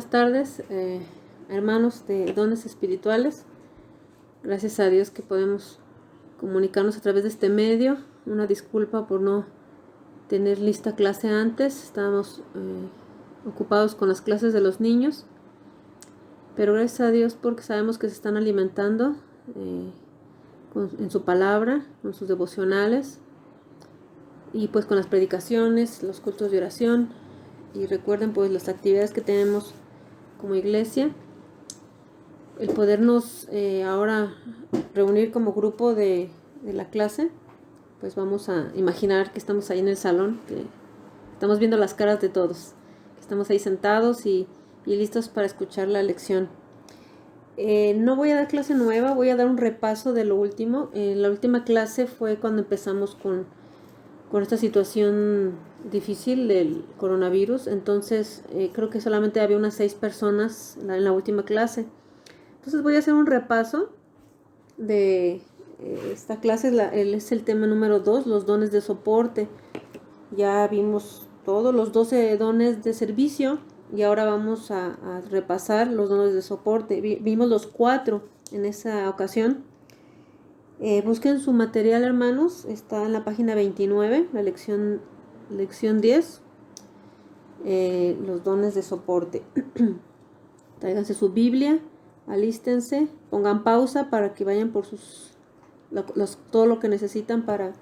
Buenas tardes, hermanos de dones espirituales. Gracias a Dios que podemos comunicarnos a través de este medio. Una disculpa por no tener lista clase antes. Estábamos ocupados con las clases de los niños. Pero gracias a Dios porque sabemos que se están alimentando en su palabra, con sus devocionales y pues con las predicaciones, los cultos de oración. Y recuerden pues las actividades que tenemos como iglesia, el podernos ahora reunir como grupo de la clase. Pues vamos a imaginar que estamos ahí en el salón, que estamos viendo las caras de todos, que estamos ahí sentados y listos para escuchar la lección. No voy a dar clase nueva, voy a dar un repaso de lo último. La última clase fue cuando empezamos con esta situación difícil del coronavirus. Entonces creo que solamente había unas 6 personas en la última clase. Entonces voy a hacer un repaso de esta clase. Es el tema número 2, los dones de soporte. Ya vimos todos los 12 dones de servicio y ahora vamos a repasar los dones de soporte. Vimos los 4 en esa ocasión. Busquen su material, hermanos, está en la página 29, la lección 10, los dones de soporte. Tráiganse su Biblia, alístense, pongan pausa para que vayan por todo lo que necesitan para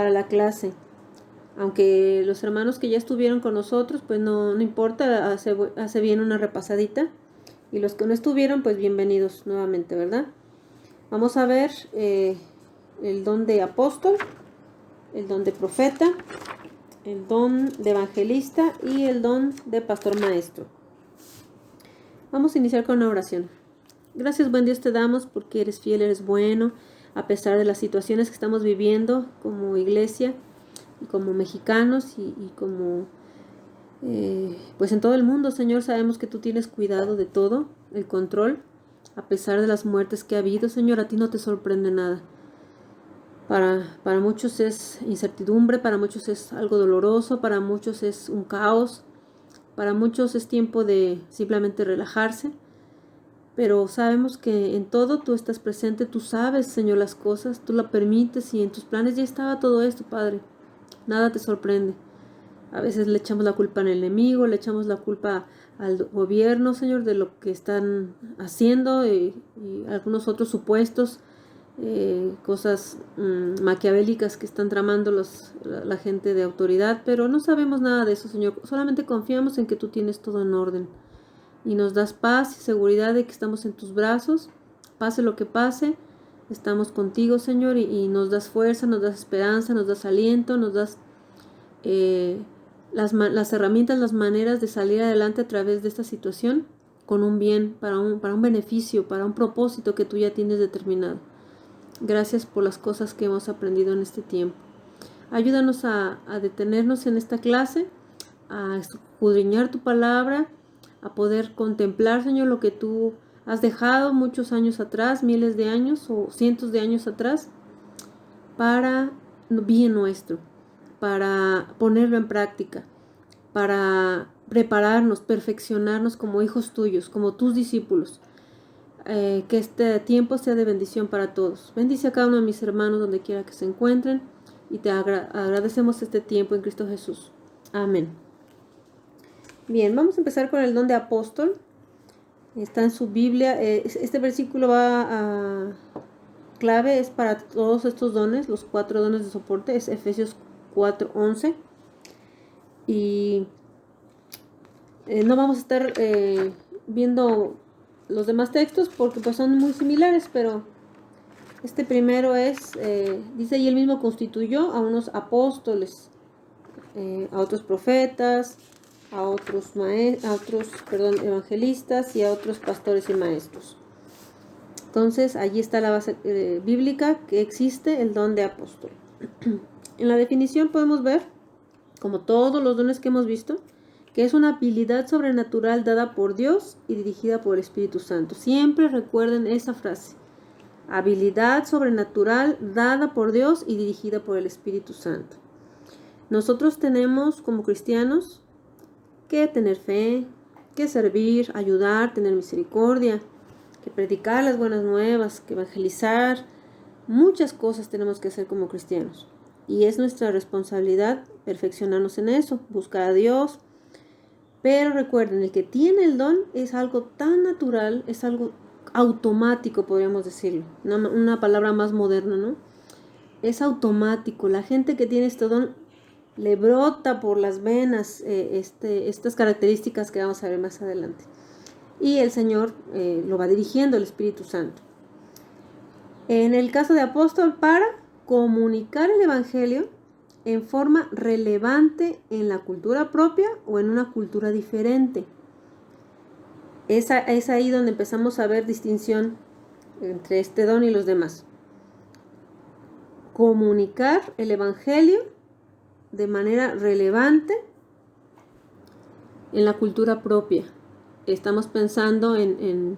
la clase. Aunque los hermanos que ya estuvieron con nosotros, pues no importa, hace bien una repasadita. Y los que no estuvieron, pues bienvenidos nuevamente, ¿verdad? Vamos a ver el don de apóstol, el don de profeta, el don de evangelista y el don de pastor maestro. Vamos a iniciar con una oración. Gracias, buen Dios te damos porque eres fiel, eres bueno, a pesar de las situaciones que estamos viviendo como iglesia y como mexicanos y como pues en todo el mundo, Señor. Sabemos que tú tienes cuidado de todo, el control. A pesar de las muertes que ha habido, Señor, a ti no te sorprende nada. Para muchos es incertidumbre, para muchos es algo doloroso, para muchos es un caos, para muchos es tiempo de simplemente relajarse. Pero sabemos que en todo tú estás presente, tú sabes, Señor, las cosas, tú lo permites y en tus planes ya estaba todo esto, Padre. Nada te sorprende. A veces le echamos la culpa al enemigo, le echamos la culpa al gobierno, Señor, de lo que están haciendo y algunos otros supuestos, cosas maquiavélicas que están tramando la gente de autoridad, pero no sabemos nada de eso, Señor. Solamente confiamos en que tú tienes todo en orden y nos das paz y seguridad de que estamos en tus brazos. Pase lo que pase, estamos contigo, Señor, y nos das fuerza, nos das esperanza, nos das aliento, nos das las herramientas, las maneras de salir adelante a través de esta situación con un bien, para un beneficio, para un propósito que tú ya tienes determinado. Gracias por las cosas que hemos aprendido en este tiempo. Ayúdanos a detenernos en esta clase, a escudriñar tu palabra, a poder contemplar, Señor, lo que tú has dejado muchos años atrás, miles de años o cientos de años atrás, para bien nuestro, para ponerlo en práctica, para prepararnos, perfeccionarnos como hijos tuyos, como tus discípulos. Que este tiempo sea de bendición para todos. Bendice a cada uno de mis hermanos donde quiera que se encuentren y te agradecemos este tiempo en Cristo Jesús. Amén. Bien, vamos a empezar con el don de apóstol. Está en su Biblia. Este versículo clave es para todos estos dones, los 4 dones de soporte. Es Efesios 4:11. Y no vamos a estar viendo los demás textos porque pues son muy similares, pero este primero dice, y él mismo constituyó a unos apóstoles, a otros profetas, a otros evangelistas y a otros pastores y maestros. Entonces allí está la base bíblica que existe el don de apóstol. En la definición podemos ver, como todos los dones que hemos visto, que es una habilidad sobrenatural dada por Dios y dirigida por el Espíritu Santo. Siempre recuerden esa frase. Habilidad sobrenatural dada por Dios y dirigida por el Espíritu Santo. Nosotros tenemos como cristianos que tener fe, que servir, ayudar, tener misericordia, que predicar las buenas nuevas, que evangelizar. Muchas cosas tenemos que hacer como cristianos. Y es nuestra responsabilidad perfeccionarnos en eso, buscar a Dios. Pero recuerden, el que tiene el don es algo tan natural, es algo automático, podríamos decirlo. Una palabra más moderna, ¿no? Es automático. La gente que tiene este don le brota por las venas estas características que vamos a ver más adelante. Y el Señor lo va dirigiendo, el Espíritu Santo. En el caso de apóstol, para comunicar el Evangelio en forma relevante en la cultura propia o en una cultura diferente. Es ahí donde empezamos a ver distinción entre este don y los demás. Comunicar el Evangelio de manera relevante en la cultura propia. Estamos pensando en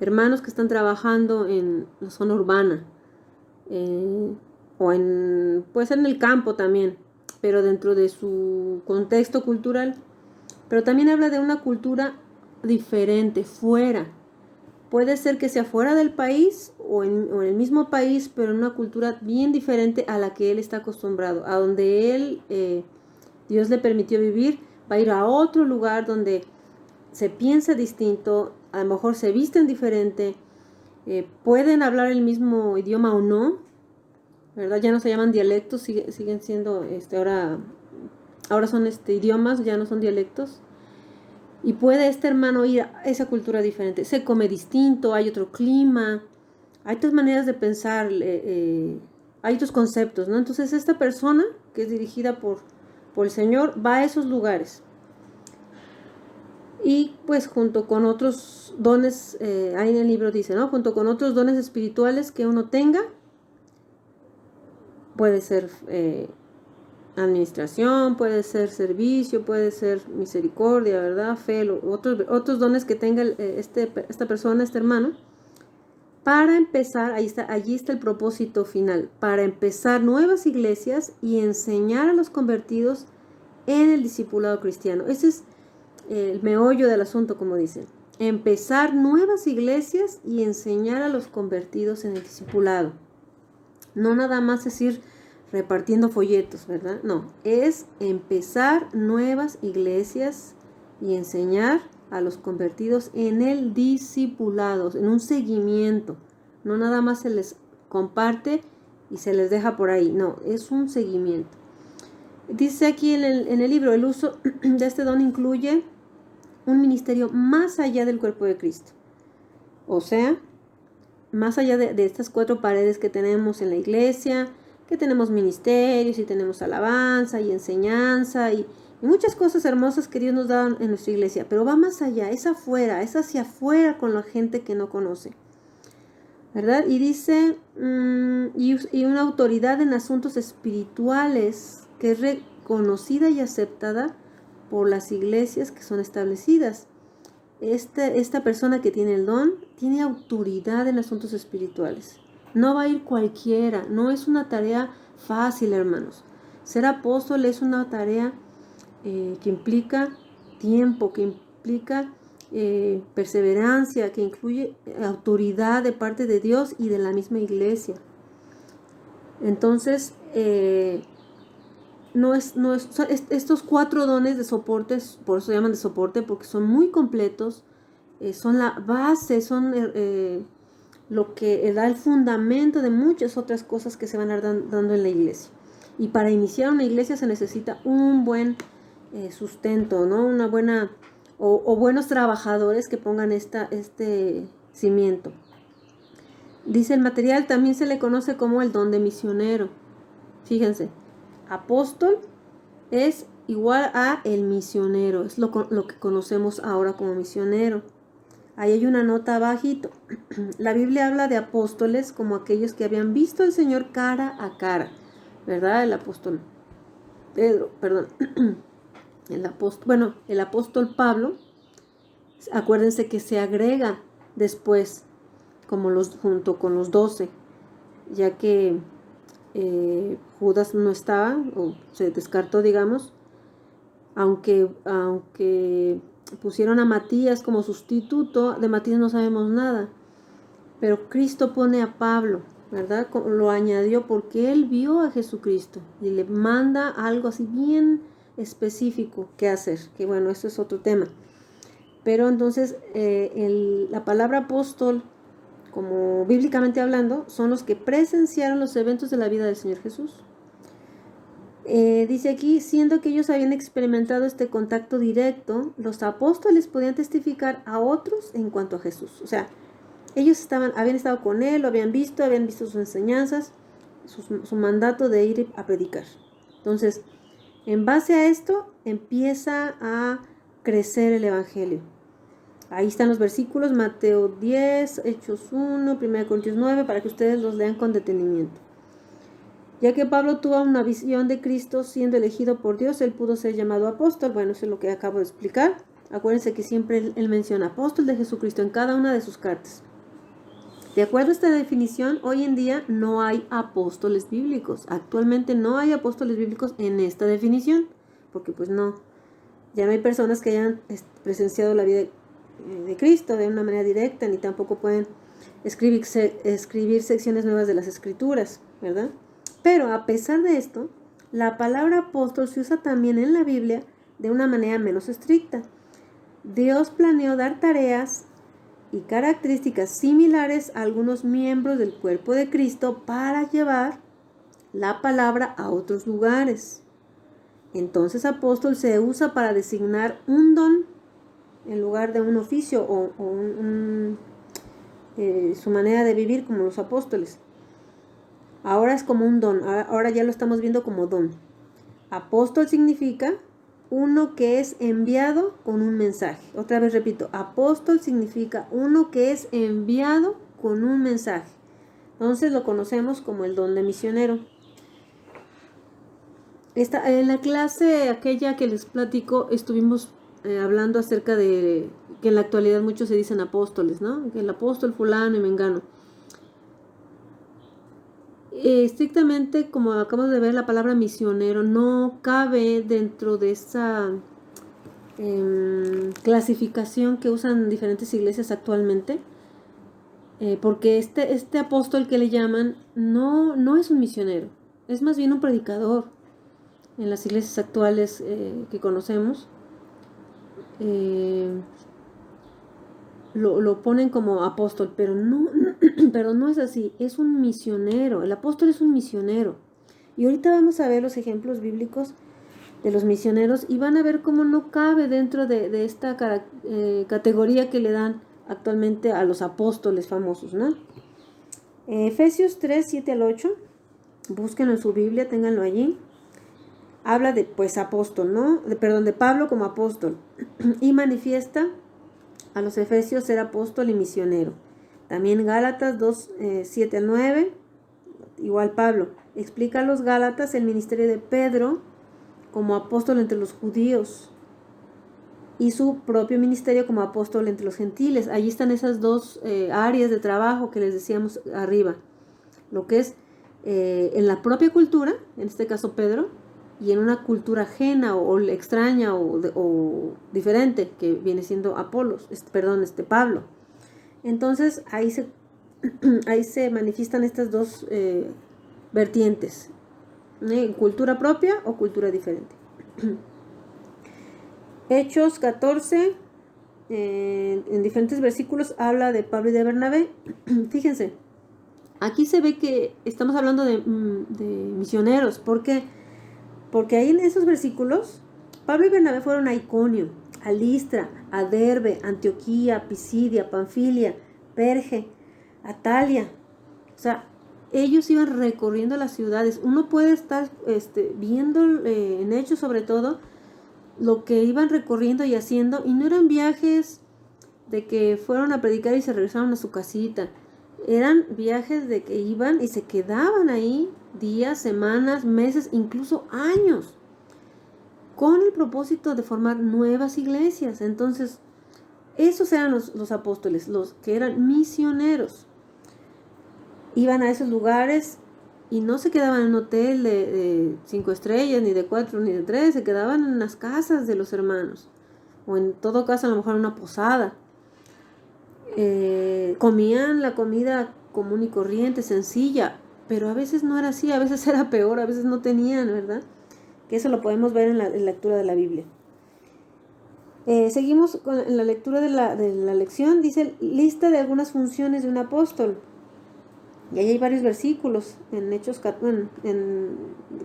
hermanos que están trabajando en la zona urbana, o puede ser en el campo también, pero dentro de su contexto cultural. Pero también habla de una cultura diferente, fuera. Puede ser que sea fuera del país o en el mismo país, pero en una cultura bien diferente a la que él está acostumbrado, a donde él, Dios le permitió vivir. Va a ir a otro lugar donde se piensa distinto, a lo mejor se visten diferente, pueden hablar el mismo idioma o no, ¿verdad? Ya no se llaman dialectos, siguen siendo, ahora son idiomas, ya no son dialectos. Y puede este hermano ir a esa cultura diferente, se come distinto, hay otro clima, hay otras maneras de pensar, hay otros conceptos, ¿no? Entonces esta persona que es dirigida por el Señor va a esos lugares. Y pues junto con otros dones, ahí en el libro dice, ¿no? Junto con otros dones espirituales que uno tenga, puede ser administración, puede ser servicio, puede ser misericordia, ¿verdad? Fe, otros dones que tenga esta persona, este hermano, para empezar, allí está el propósito final, para empezar nuevas iglesias y enseñar a los convertidos en el discipulado cristiano. Ese es el meollo del asunto, como dicen. Empezar nuevas iglesias y enseñar a los convertidos en el discipulado. No nada más es ir repartiendo folletos, ¿verdad? No, es empezar nuevas iglesias y enseñar a los convertidos en el discipulado, en un seguimiento. No nada más se les comparte y se les deja por ahí, no, es un seguimiento. Dice aquí en el libro, el uso de este don incluye un ministerio más allá del cuerpo de Cristo. O sea, más allá de estas 4 paredes que tenemos en la iglesia, que tenemos ministerios y tenemos alabanza y enseñanza y muchas cosas hermosas que Dios nos da en nuestra iglesia, pero va más allá, es afuera, es hacia afuera con la gente que no conoce, ¿verdad? Y dice, y una autoridad en asuntos espirituales que es reconocida y aceptada por las iglesias que son establecidas. Esta persona que tiene el don tiene autoridad en asuntos espirituales. No va a ir cualquiera, no es una tarea fácil, hermanos. Ser apóstol es una tarea que implica tiempo, que implica perseverancia, que incluye autoridad de parte de Dios y de la misma iglesia. Entonces, estos 4 dones de soporte, por eso se llaman de soporte, porque son muy completos, son la base, son lo que da el fundamento de muchas otras cosas que se van a dar dando en la iglesia. Y para iniciar una iglesia se necesita un buen sustento, ¿no? Una buena o buenos trabajadores que pongan este cimiento. Dice, el material también se le conoce como el don de misionero. Fíjense, apóstol es igual a el misionero, es lo que conocemos ahora como misionero. Ahí hay una nota abajito. La Biblia habla de apóstoles como aquellos que habían visto al Señor cara a cara, ¿verdad? El apóstol Pedro, perdón. El apóstol Pablo, acuérdense que se agrega después junto con los 12, ya que Judas no estaba, o se descartó, digamos, aunque pusieron a Matías como sustituto, de Matías no sabemos nada. Pero Cristo pone a Pablo, ¿verdad? Lo añadió porque él vio a Jesucristo y le manda algo así bien específico que hacer. Que bueno, eso es otro tema. Pero entonces la palabra apóstol, como bíblicamente hablando, son los que presenciaron los eventos de la vida del Señor Jesús. Dice aquí, siendo que ellos habían experimentado este contacto directo, los apóstoles podían testificar a otros en cuanto a Jesús. O sea, ellos habían estado con él, lo habían visto sus enseñanzas, su mandato de ir a predicar. Entonces, en base a esto, empieza a crecer el evangelio. Ahí están los versículos, Mateo 10, Hechos 1, 1 Corintios 9, para que ustedes los lean con detenimiento. Ya que Pablo tuvo una visión de Cristo siendo elegido por Dios, él pudo ser llamado apóstol. Bueno, eso es lo que acabo de explicar. Acuérdense que siempre él menciona apóstol de Jesucristo en cada una de sus cartas. De acuerdo a esta definición, hoy en día no hay apóstoles bíblicos. Actualmente no hay apóstoles bíblicos en esta definición, porque pues no, ya no hay personas que hayan presenciado la vida de Cristo de una manera directa, ni tampoco pueden escribir secciones nuevas de las Escrituras, ¿verdad? Pero a pesar de esto, la palabra apóstol se usa también en la Biblia de una manera menos estricta. Dios planeó dar tareas y características similares a algunos miembros del cuerpo de Cristo para llevar la palabra a otros lugares. Entonces apóstol se usa para designar un don en lugar de un oficio o su manera de vivir como los apóstoles. Ahora es como un don, ahora ya lo estamos viendo como don. Apóstol significa uno que es enviado con un mensaje. Otra vez repito, apóstol significa uno que es enviado con un mensaje. Entonces lo conocemos como el don de misionero. En la clase aquella que les platico, estuvimos hablando acerca de que en la actualidad muchos se dicen apóstoles, ¿no? Que el apóstol fulano y mengano. Estrictamente, como acabamos de ver, la palabra misionero no cabe dentro de esa clasificación que usan diferentes iglesias actualmente, porque este apóstol que le llaman no es un misionero, es más bien un predicador. En las iglesias actuales que conocemos, lo ponen como apóstol, pero no es así, es un misionero. El apóstol es un misionero. Y ahorita vamos a ver los ejemplos bíblicos de los misioneros y van a ver cómo no cabe dentro de esta categoría que le dan actualmente a los apóstoles famosos, ¿no? Efesios 3, 7 al 8, búsquenlo en su Biblia, ténganlo allí. Habla de pues apóstol, ¿no? De Pablo como apóstol y manifiesta a los efesios ser apóstol y misionero. También Gálatas 2, 7 al 9, igual Pablo explica a los Gálatas el ministerio de Pedro como apóstol entre los judíos y su propio ministerio como apóstol entre los gentiles. Allí están esas dos áreas de trabajo que les decíamos arriba, lo que es en la propia cultura, en este caso Pedro, y en una cultura ajena o extraña o diferente, que viene siendo Pablo. Entonces ahí se manifiestan estas dos vertientes, cultura propia o cultura diferente. Hechos 14, en diferentes versículos habla de Pablo y de Bernabé. Fíjense, aquí se ve que estamos hablando de misioneros, porque ahí en esos versículos, Pablo y Bernabé fueron a Iconio, a Listra, a Derbe, Antioquía, Pisidia, Panfilia, Perge, Atalia. O sea, ellos iban recorriendo las ciudades. Uno puede estar viendo en Hechos sobre todo lo que iban recorriendo y haciendo, y no eran viajes de que fueron a predicar y se regresaron a su casita. Eran viajes de que iban y se quedaban ahí días, semanas, meses, incluso años, con el propósito de formar nuevas iglesias. Entonces, esos eran los apóstoles, los que eran misioneros. Iban a esos lugares Y no se quedaban en un hotel de 5 estrellas, ni de 4, ni de 3, se quedaban en las casas de los hermanos. O en todo caso, a lo mejor en una posada. Comían la comida común y corriente, sencilla, pero a veces no era así, a veces era peor, a veces no tenían, ¿verdad? Que eso lo podemos ver en la lectura de la Biblia. Seguimos en la lectura de la lección. Dice lista de algunas funciones de un apóstol. Y ahí hay varios versículos en Hechos,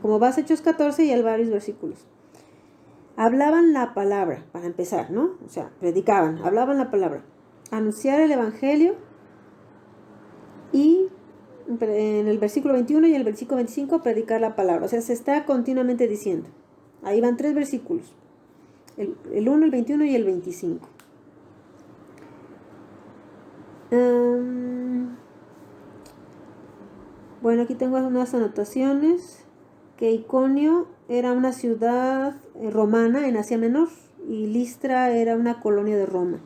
como vas a Hechos 14 y hay varios versículos. Hablaban la palabra, para empezar, ¿no? O sea, predicaban, hablaban la palabra. Anunciar el evangelio, y en el versículo 21 y en el versículo 25 predicar la palabra. O sea, se está continuamente diciendo. Ahí van 3 versículos. El 1, el 21 y el 25. Bueno, aquí tengo unas anotaciones. Que Iconio era una ciudad romana en Asia Menor y Listra era una colonia de Roma.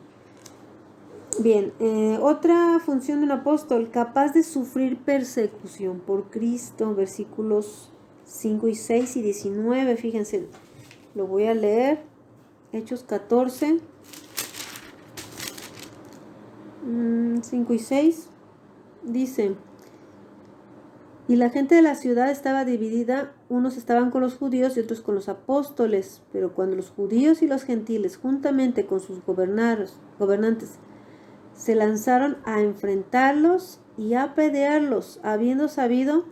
Bien, otra función de un apóstol, capaz de sufrir persecución por Cristo, versículos 5 y 6 y 19, fíjense, lo voy a leer, Hechos 14, 5 y 6, dice: y la gente de la ciudad estaba dividida, unos estaban con los judíos y otros con los apóstoles, pero cuando los judíos y los gentiles, juntamente con sus gobernantes, se lanzaron a enfrentarlos y a apedrearlos, habiendo sabido,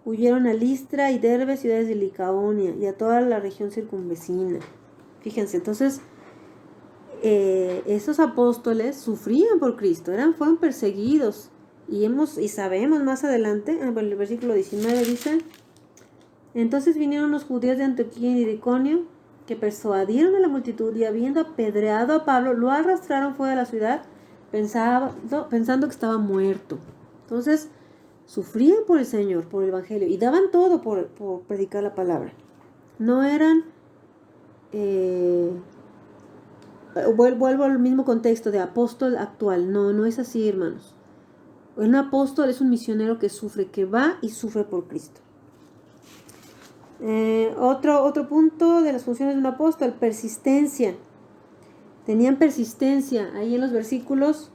huyeron a Listra y Derbe, ciudades de Licaonia, y a toda la región circunvecina. Fíjense, entonces, esos apóstoles sufrían por Cristo, fueron perseguidos, y sabemos más adelante, en el versículo 19 dice: entonces vinieron los judíos de Antioquía y de Iconio, que persuadieron a la multitud, y habiendo apedreado a Pablo, lo arrastraron fuera de la ciudad, pensando que estaba muerto. Entonces, sufrían por el Señor, por el Evangelio, y daban todo por predicar la palabra. No eran, vuelvo al mismo contexto de apóstol actual. No es así, hermanos. Un apóstol es un misionero que sufre, que va y sufre por Cristo. Otro punto de las funciones de un apóstol, persistencia. Tenían persistencia, ahí en los versículos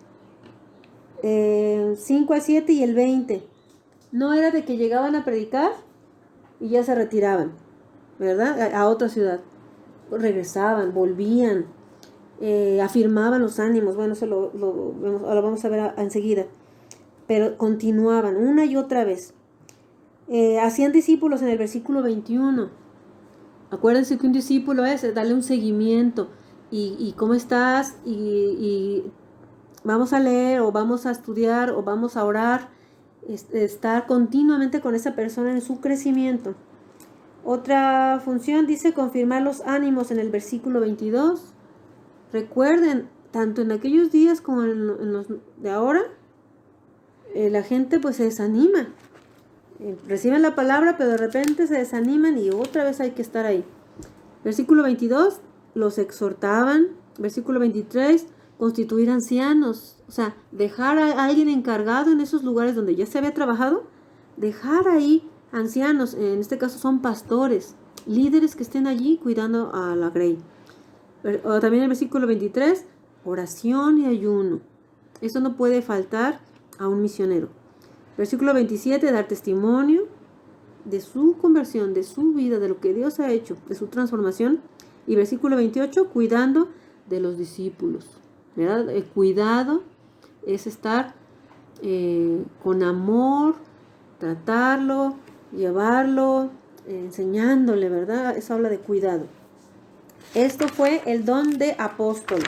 5 al 7 y el 20. No era de que llegaban a predicar y ya se retiraban, ¿verdad? A otra ciudad. Regresaban, volvían, afirmaban los ánimos. Bueno, eso lo vamos a ver enseguida. Pero continuaban una y otra vez. Hacían discípulos en el versículo 21. Acuérdense que un discípulo es darle un seguimiento. Y cómo estás, y vamos a leer, o vamos a estudiar, o vamos a orar, estar continuamente con esa persona en su crecimiento. Otra función dice confirmar los ánimos en el versículo 22. Recuerden, tanto en aquellos días como en los de ahora, la gente pues se desanima. Reciben la palabra, pero de repente se desaniman y otra vez hay que estar ahí. Versículo 22, los exhortaban. Versículo 23, constituir ancianos. O sea, dejar a alguien encargado en esos lugares donde ya se había trabajado. Dejar ahí ancianos, en este caso son pastores, líderes que estén allí cuidando a la grey. También el versículo 23, oración y ayuno. Eso no puede faltar a un misionero. Versículo 27, dar testimonio de su conversión, de su vida, de lo que Dios ha hecho, de su transformación. Y versículo 28, cuidando de los discípulos, ¿verdad? El cuidado es estar con amor, tratarlo, llevarlo, enseñándole, ¿verdad? Eso habla de cuidado. Esto fue el don de apóstol.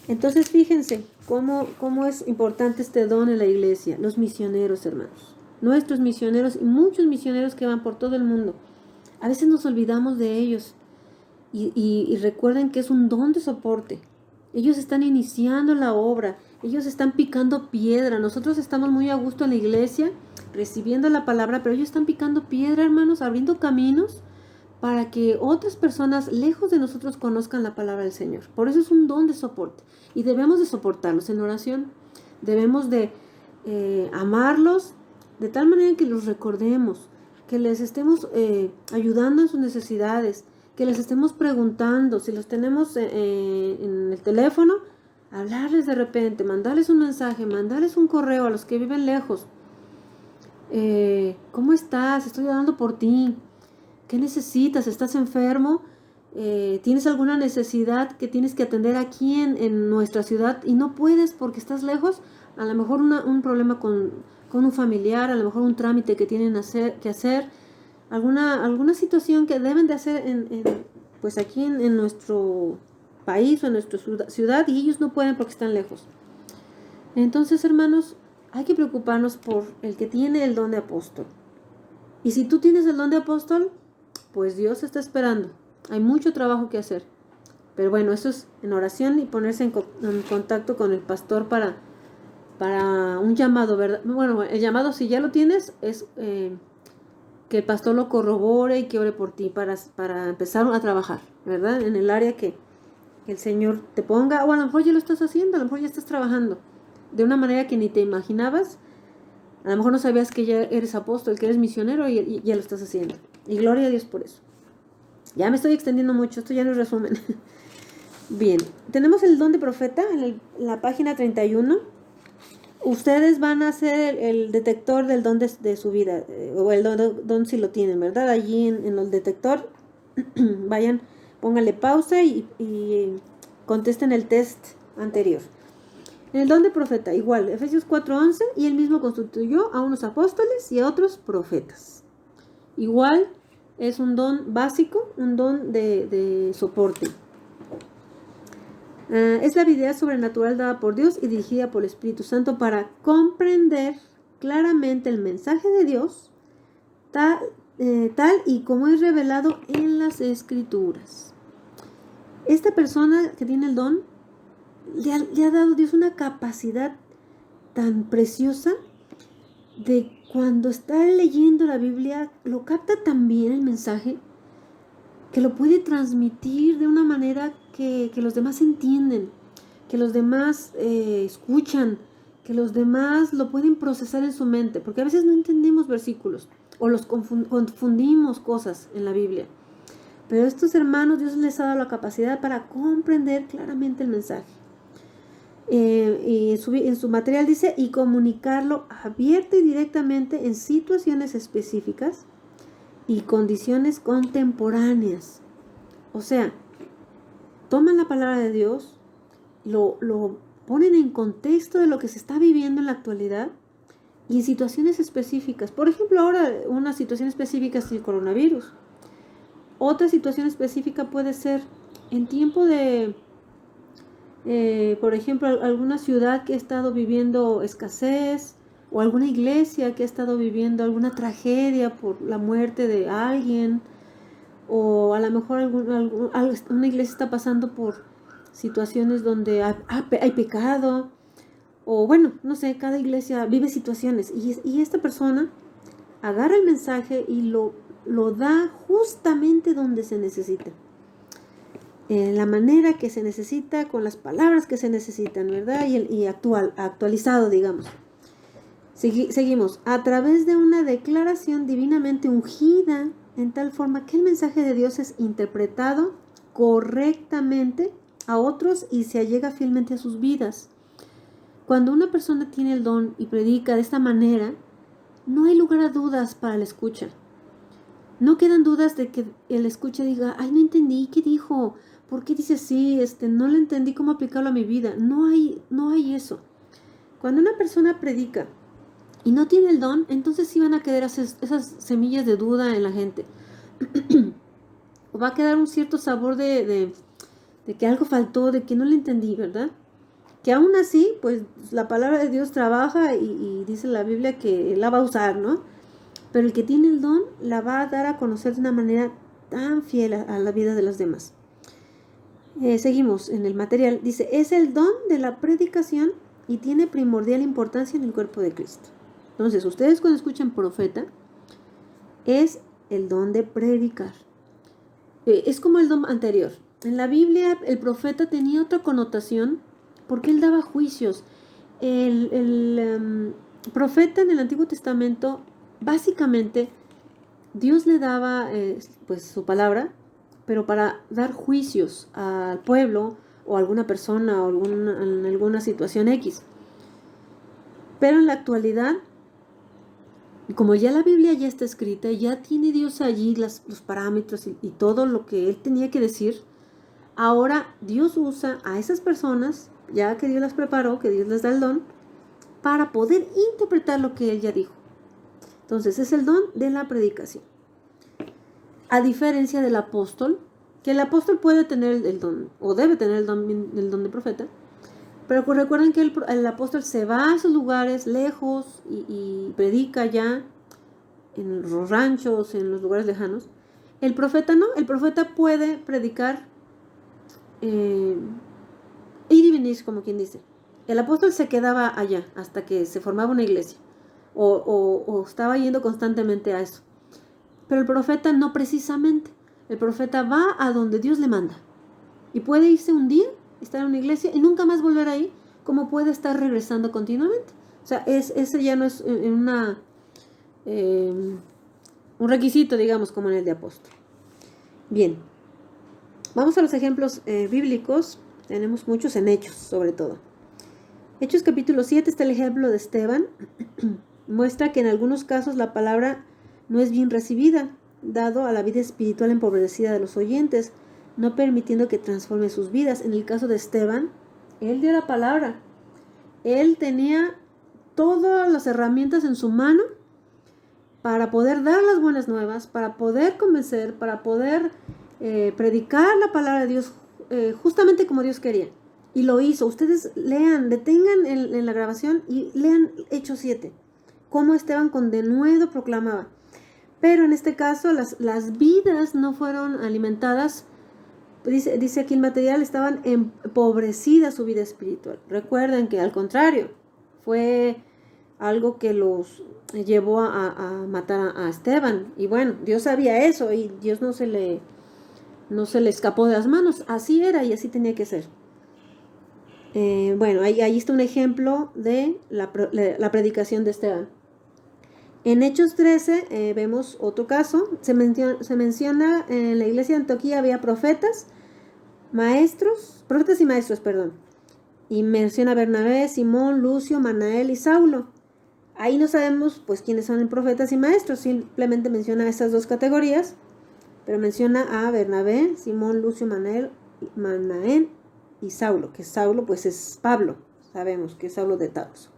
Entonces, fíjense cómo es importante este don en la iglesia. Los misioneros, hermanos. Nuestros misioneros y muchos misioneros que van por todo el mundo. A veces nos olvidamos de ellos. Y recuerden que es un don de soporte. Ellos están iniciando la obra. Ellos están picando piedra. Nosotros estamos muy a gusto en la iglesia, recibiendo la palabra, pero ellos están picando piedra, hermanos, abriendo caminos para que otras personas lejos de nosotros conozcan la palabra del Señor. Por eso es un don de soporte. Y debemos de soportarlos en oración. Debemos de amarlos, de tal manera que los recordemos, que les estemos ayudando en sus necesidades, que les estemos preguntando, si los tenemos en el teléfono, hablarles de repente, mandarles un mensaje, mandarles un correo a los que viven lejos. ¿Cómo estás? Estoy orando por ti. ¿Qué necesitas? ¿Estás enfermo? ¿Tienes alguna necesidad que tienes que atender aquí en nuestra ciudad y no puedes porque estás lejos? A lo mejor un problema con un familiar, a lo mejor un trámite que tienen que hacer, alguna situación que deben de hacer pues aquí en nuestro país o en nuestra ciudad y ellos no pueden porque están lejos. Entonces, hermanos, hay que preocuparnos por el que tiene el don de apóstol. Y si tú tienes el don de apóstol, pues Dios está esperando. Hay mucho trabajo que hacer. Pero bueno, eso es en oración y ponerse en contacto con el pastor para un llamado, ¿verdad? Bueno, el llamado, si ya lo tienes, es que el pastor lo corrobore y que ore por ti para empezar a trabajar, ¿verdad? En el área que el Señor te ponga, o a lo mejor ya lo estás haciendo, a lo mejor ya estás trabajando de una manera que ni te imaginabas. A lo mejor no sabías que ya eres apóstol, que eres misionero y ya lo estás haciendo. Y gloria a Dios por eso. Ya me estoy extendiendo mucho, esto ya no es resumen. Bien, tenemos el don de profeta en la página 31. Ustedes van a hacer el detector del don de su vida, o el don si lo tienen, ¿verdad? Allí en el detector, vayan, pónganle pausa y contesten el test anterior. En el don de profeta, igual, Efesios 4:11, y él mismo constituyó a unos apóstoles y a otros profetas. Igual, es un don básico, un don de soporte. Es la habilidad sobrenatural dada por Dios y dirigida por el Espíritu Santo para comprender claramente el mensaje de Dios, tal y como es revelado en las Escrituras. Esta persona que tiene el don, le ha dado Dios una capacidad tan preciosa de cuando está leyendo la Biblia, lo capta tan bien el mensaje que lo puede transmitir de una manera que los demás entienden, que los demás escuchan, que los demás lo pueden procesar en su mente, porque a veces no entendemos versículos o los confundimos cosas en la Biblia. Pero a estos hermanos Dios les ha dado la capacidad para comprender claramente el mensaje. Y en su material dice, y comunicarlo abierto y directamente en situaciones específicas y condiciones contemporáneas. O sea, toman la palabra de Dios, lo ponen en contexto de lo que se está viviendo en la actualidad y en situaciones específicas. Por ejemplo, ahora una situación específica es el coronavirus. Otra situación específica puede ser en tiempo de, por ejemplo, alguna ciudad que ha estado viviendo escasez, o alguna iglesia que ha estado viviendo alguna tragedia por la muerte de alguien, o a lo mejor una iglesia está pasando por situaciones donde hay pecado, o bueno, no sé, cada iglesia vive situaciones, y esta persona agarra el mensaje y lo da justamente donde se necesita, en la manera que se necesita, con las palabras que se necesitan, ¿verdad? Y actualizado, digamos. Seguimos, a través de una declaración divinamente ungida, en tal forma que el mensaje de Dios es interpretado correctamente a otros y se allega fielmente a sus vidas. Cuando una persona tiene el don y predica de esta manera, no hay lugar a dudas para la escucha. No quedan dudas de que el escucha diga, ay, no entendí, ¿qué dijo? ¿Por qué dice así? No le entendí cómo aplicarlo a mi vida. No hay eso. Cuando una persona predica y no tiene el don, entonces sí van a quedar esas semillas de duda en la gente. O va a quedar un cierto sabor de que algo faltó, de que no le entendí, ¿verdad? Que aún así, pues la palabra de Dios trabaja y dice la Biblia que la va a usar, ¿no? Pero el que tiene el don la va a dar a conocer de una manera tan fiel a la vida de los demás. Seguimos en el material. Dice, es el don de la predicación y tiene primordial importancia en el cuerpo de Cristo. Entonces, ustedes cuando escuchan profeta, es el don de predicar. Es como el don anterior. En la Biblia, el profeta tenía otra connotación porque él daba juicios. profeta en el Antiguo Testamento, básicamente, Dios le daba pues su palabra, pero para dar juicios al pueblo o a alguna persona o en alguna situación X. Pero en la actualidad, como ya la Biblia ya está escrita, ya tiene Dios allí los parámetros y todo lo que Él tenía que decir, ahora Dios usa a esas personas, ya que Dios las preparó, que Dios les da el don, para poder interpretar lo que Él ya dijo. Entonces es el don de la predicación. A diferencia del apóstol, que el apóstol puede tener el don, o debe tener el don de profeta, pero recuerden que el apóstol se va a esos lugares lejos y predica ya en los ranchos, en los lugares lejanos. El profeta no, el profeta puede predicar, ir y venir, como quien dice. El apóstol se quedaba allá hasta que se formaba una iglesia, o estaba yendo constantemente a eso. Pero el profeta no precisamente. El profeta va a donde Dios le manda. Y puede irse un día, estar en una iglesia y nunca más volver ahí, como puede estar regresando continuamente. O sea, ese ya no es un requisito, digamos, como en el de apóstol. Bien, vamos a los ejemplos bíblicos. Tenemos muchos en Hechos, sobre todo. Hechos capítulo 7 está el ejemplo de Esteban. Muestra que en algunos casos la palabra no es bien recibida, dado a la vida espiritual empobrecida de los oyentes, no permitiendo que transforme sus vidas. En el caso de Esteban, él dio la palabra. Él tenía todas las herramientas en su mano para poder dar las buenas nuevas, para poder convencer, para poder predicar la palabra de Dios justamente como Dios quería. Y lo hizo. Ustedes lean, detengan en la grabación y lean Hechos 7. Cómo Esteban con denuedo proclamaba. Pero en este caso las vidas no fueron alimentadas. Dice aquí el material, estaban empobrecidas su vida espiritual. Recuerden que al contrario, fue algo que los llevó a matar a Esteban. Y bueno, Dios sabía eso y Dios no se le escapó de las manos. Así era y así tenía que ser. Bueno, ahí está un ejemplo de la predicación de Esteban. En Hechos 13 vemos otro caso. Se menciona en la iglesia de Antioquía había profetas y maestros, y menciona a Bernabé, Simón, Lucio, Manael y Saulo. Ahí no sabemos pues quiénes son profetas y maestros, simplemente menciona esas dos categorías, pero menciona a Bernabé, Simón, Lucio, Manael y Saulo, que Saulo pues es Pablo, sabemos que es Saulo de Tarso.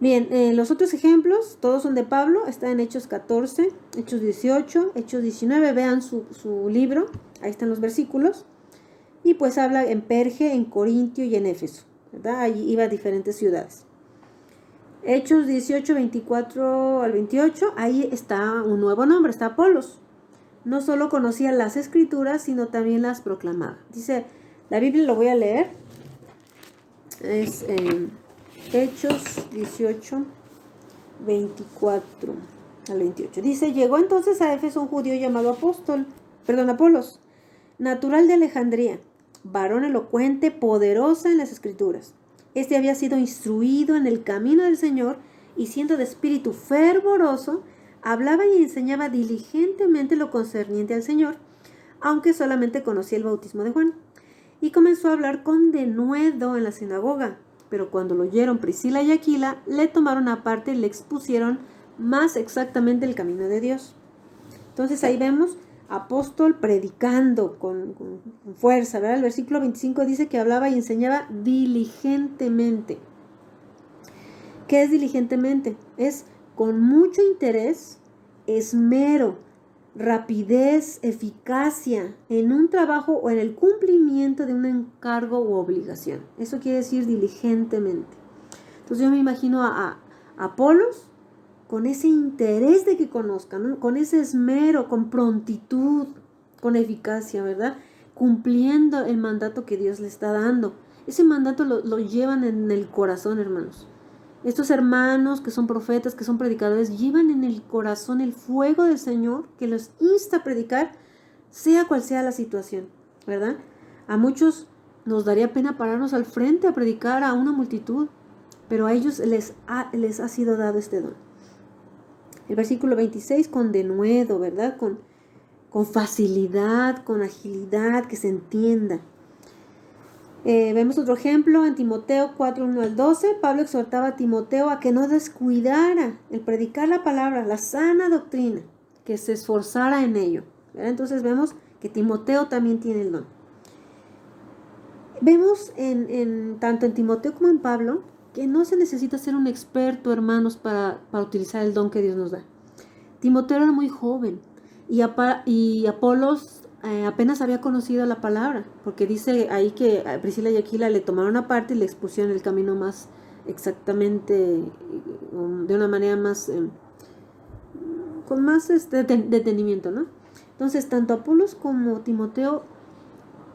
Bien, los otros ejemplos, todos son de Pablo, está en Hechos 14, Hechos 18, Hechos 19, vean su libro, ahí están los versículos, y pues habla en Perge, en Corintio y en Éfeso, ¿verdad? Allí iba a diferentes ciudades. Hechos 18, 24 al 28, ahí está un nuevo nombre, está Apolos. No solo conocía las escrituras, sino también las proclamaba. Dice, la Biblia lo voy a leer, es Hechos 18, 24 al 28. Dice, llegó entonces a Éfeso un judío llamado Apolos, natural de Alejandría, varón elocuente, poderoso en las escrituras. Este había sido instruido en el camino del Señor y siendo de espíritu fervoroso, hablaba y enseñaba diligentemente lo concerniente al Señor, aunque solamente conocía el bautismo de Juan. Y comenzó a hablar con denuedo en la sinagoga. Pero cuando lo oyeron Priscila y Aquila, le tomaron aparte y le expusieron más exactamente el camino de Dios. Entonces ahí vemos apóstol predicando con fuerza, ¿verdad? El versículo 25 dice que hablaba y enseñaba diligentemente. ¿Qué es diligentemente? Es con mucho interés, esmero, rapidez, eficacia en un trabajo o en el cumplimiento de un encargo u obligación. Eso quiere decir diligentemente. Entonces yo me imagino a Apolos con ese interés de que conozcan, ¿no? Con ese esmero, con prontitud, con eficacia, ¿verdad? Cumpliendo el mandato que Dios le está dando. Ese mandato lo llevan en el corazón, hermanos. Estos hermanos que son profetas, que son predicadores, llevan en el corazón el fuego del Señor que los insta a predicar, sea cual sea la situación, ¿verdad? A muchos nos daría pena pararnos al frente a predicar a una multitud, pero a ellos les ha sido dado este don. El versículo 26, con denuedo, ¿verdad? Con facilidad, con agilidad, que se entienda. Vemos otro ejemplo en Timoteo 4, 1 al 12. Pablo exhortaba a Timoteo a que no descuidara el predicar la palabra, la sana doctrina, que se esforzara en ello, ¿verdad? Entonces vemos que Timoteo también tiene el don. Vemos tanto en Timoteo como en Pablo que no se necesita ser un experto, hermanos, para utilizar el don que Dios nos da. Timoteo era muy joven y Apolos apenas había conocido la palabra, porque dice ahí que a Priscila y Aquila le tomaron aparte y le expusieron el camino más exactamente, de una manera más, con más detenimiento, ¿no? Entonces, tanto Apolos como Timoteo,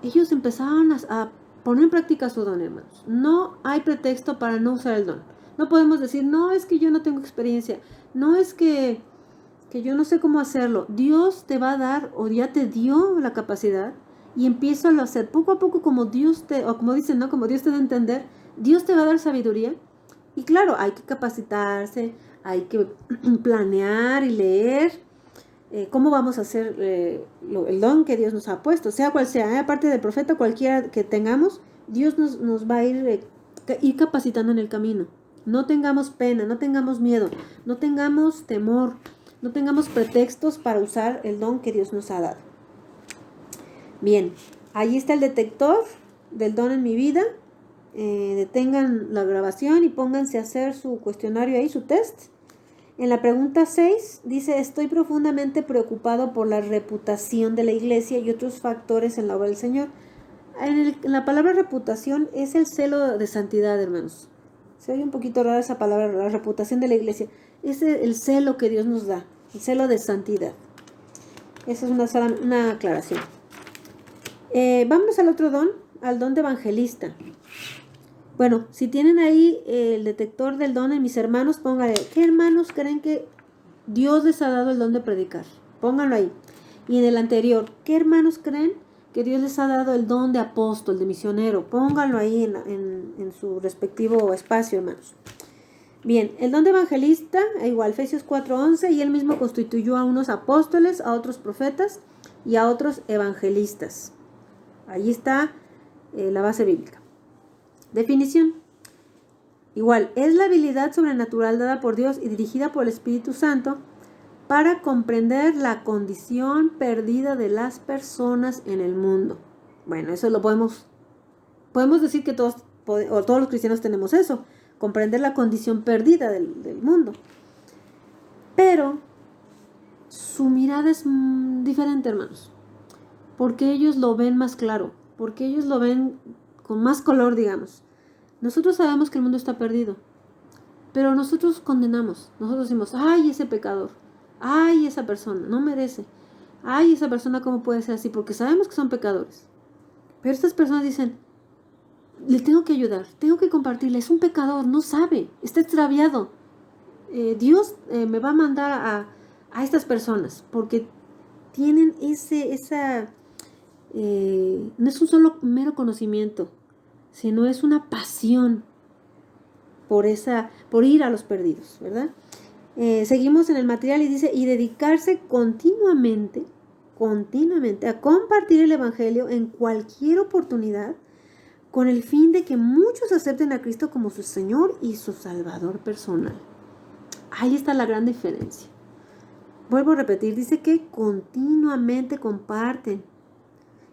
ellos empezaron a poner en práctica su don, hermanos. No hay pretexto para no usar el don. No podemos decir, no, es que yo no tengo experiencia, no es que yo no sé cómo hacerlo. Dios te va a dar, o ya te dio la capacidad, y empieza a hacer poco a poco como Dios o como dicen, ¿no? Como Dios te da a entender, Dios te va a dar sabiduría. Y claro, hay que capacitarse, hay que planear y leer cómo vamos a hacer el don que Dios nos ha puesto, sea cual sea, aparte del profeta, cualquiera que tengamos, Dios nos va a ir capacitando en el camino. No tengamos pena, no tengamos miedo, no tengamos temor, no tengamos pretextos para usar el don que Dios nos ha dado. Bien, ahí está el detector del don en mi vida. Detengan la grabación y pónganse a hacer su cuestionario ahí, su test. En la pregunta 6 dice, estoy profundamente preocupado por la reputación de la iglesia y otros factores en la obra del Señor. En la palabra reputación es el celo de santidad, hermanos. Se oye un poquito rara esa palabra, la reputación de la iglesia. Es el celo que Dios nos da, el celo de santidad. Esa es una aclaración. Vámonos al otro don, al don de evangelista. Bueno, si tienen ahí el detector del don en mis hermanos, pónganle, ¿qué hermanos creen que Dios les ha dado el don de predicar? Pónganlo ahí. Y en el anterior, ¿qué hermanos creen que Dios les ha dado el don de apóstol, de misionero? Pónganlo ahí en su respectivo espacio, hermanos. Bien, el don de evangelista, igual, Efesios 4:11, y él mismo constituyó a unos apóstoles, a otros profetas y a otros evangelistas. Ahí está la base bíblica. Definición. Igual, es la habilidad sobrenatural dada por Dios y dirigida por el Espíritu Santo para comprender la condición perdida de las personas en el mundo. Bueno, eso lo podemos decir que todos los cristianos tenemos eso, comprender la condición perdida del mundo. Pero su mirada es diferente, hermanos, porque ellos lo ven más claro, porque ellos lo ven con más color, digamos. Nosotros sabemos que el mundo está perdido, pero nosotros condenamos. Nosotros decimos, ay, ese pecador, ay, esa persona, no merece. Ay, esa persona, ¿cómo puede ser así? Porque sabemos que son pecadores. Pero estas personas dicen, le tengo que ayudar, tengo que compartirle, es un pecador, no sabe, está extraviado. Dios me va a mandar a estas personas, porque tienen no es un solo mero conocimiento, sino es una pasión por ir a los perdidos, ¿verdad? Seguimos en el material y dice, y dedicarse continuamente a compartir el evangelio en cualquier oportunidad, con el fin de que muchos acepten a Cristo como su Señor y su Salvador personal. Ahí está la gran diferencia. Vuelvo a repetir, dice que continuamente comparten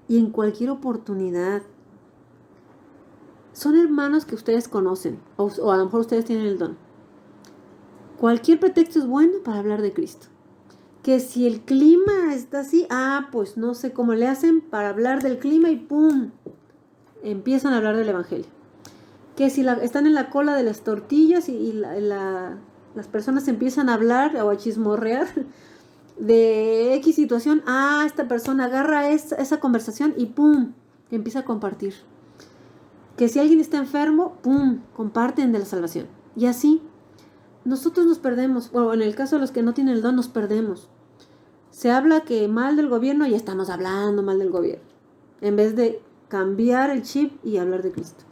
y en cualquier oportunidad. Son hermanos que ustedes conocen, o a lo mejor ustedes tienen el don. Cualquier pretexto es bueno para hablar de Cristo. Que si el clima está así, pues no sé cómo le hacen para hablar del clima y ¡pum! Empiezan a hablar del evangelio. Que si están en la cola de las tortillas y las personas empiezan a hablar o a chismorrear de X situación, esta persona agarra esa conversación y ¡pum! Empieza a compartir. Que si alguien está enfermo, ¡pum!, comparten de la salvación. Y así, nosotros nos perdemos. Bueno, en el caso de los que no tienen el don, nos perdemos. Se habla que mal del gobierno y estamos hablando mal del gobierno, en vez de cambiar el chip y hablar de Cristo.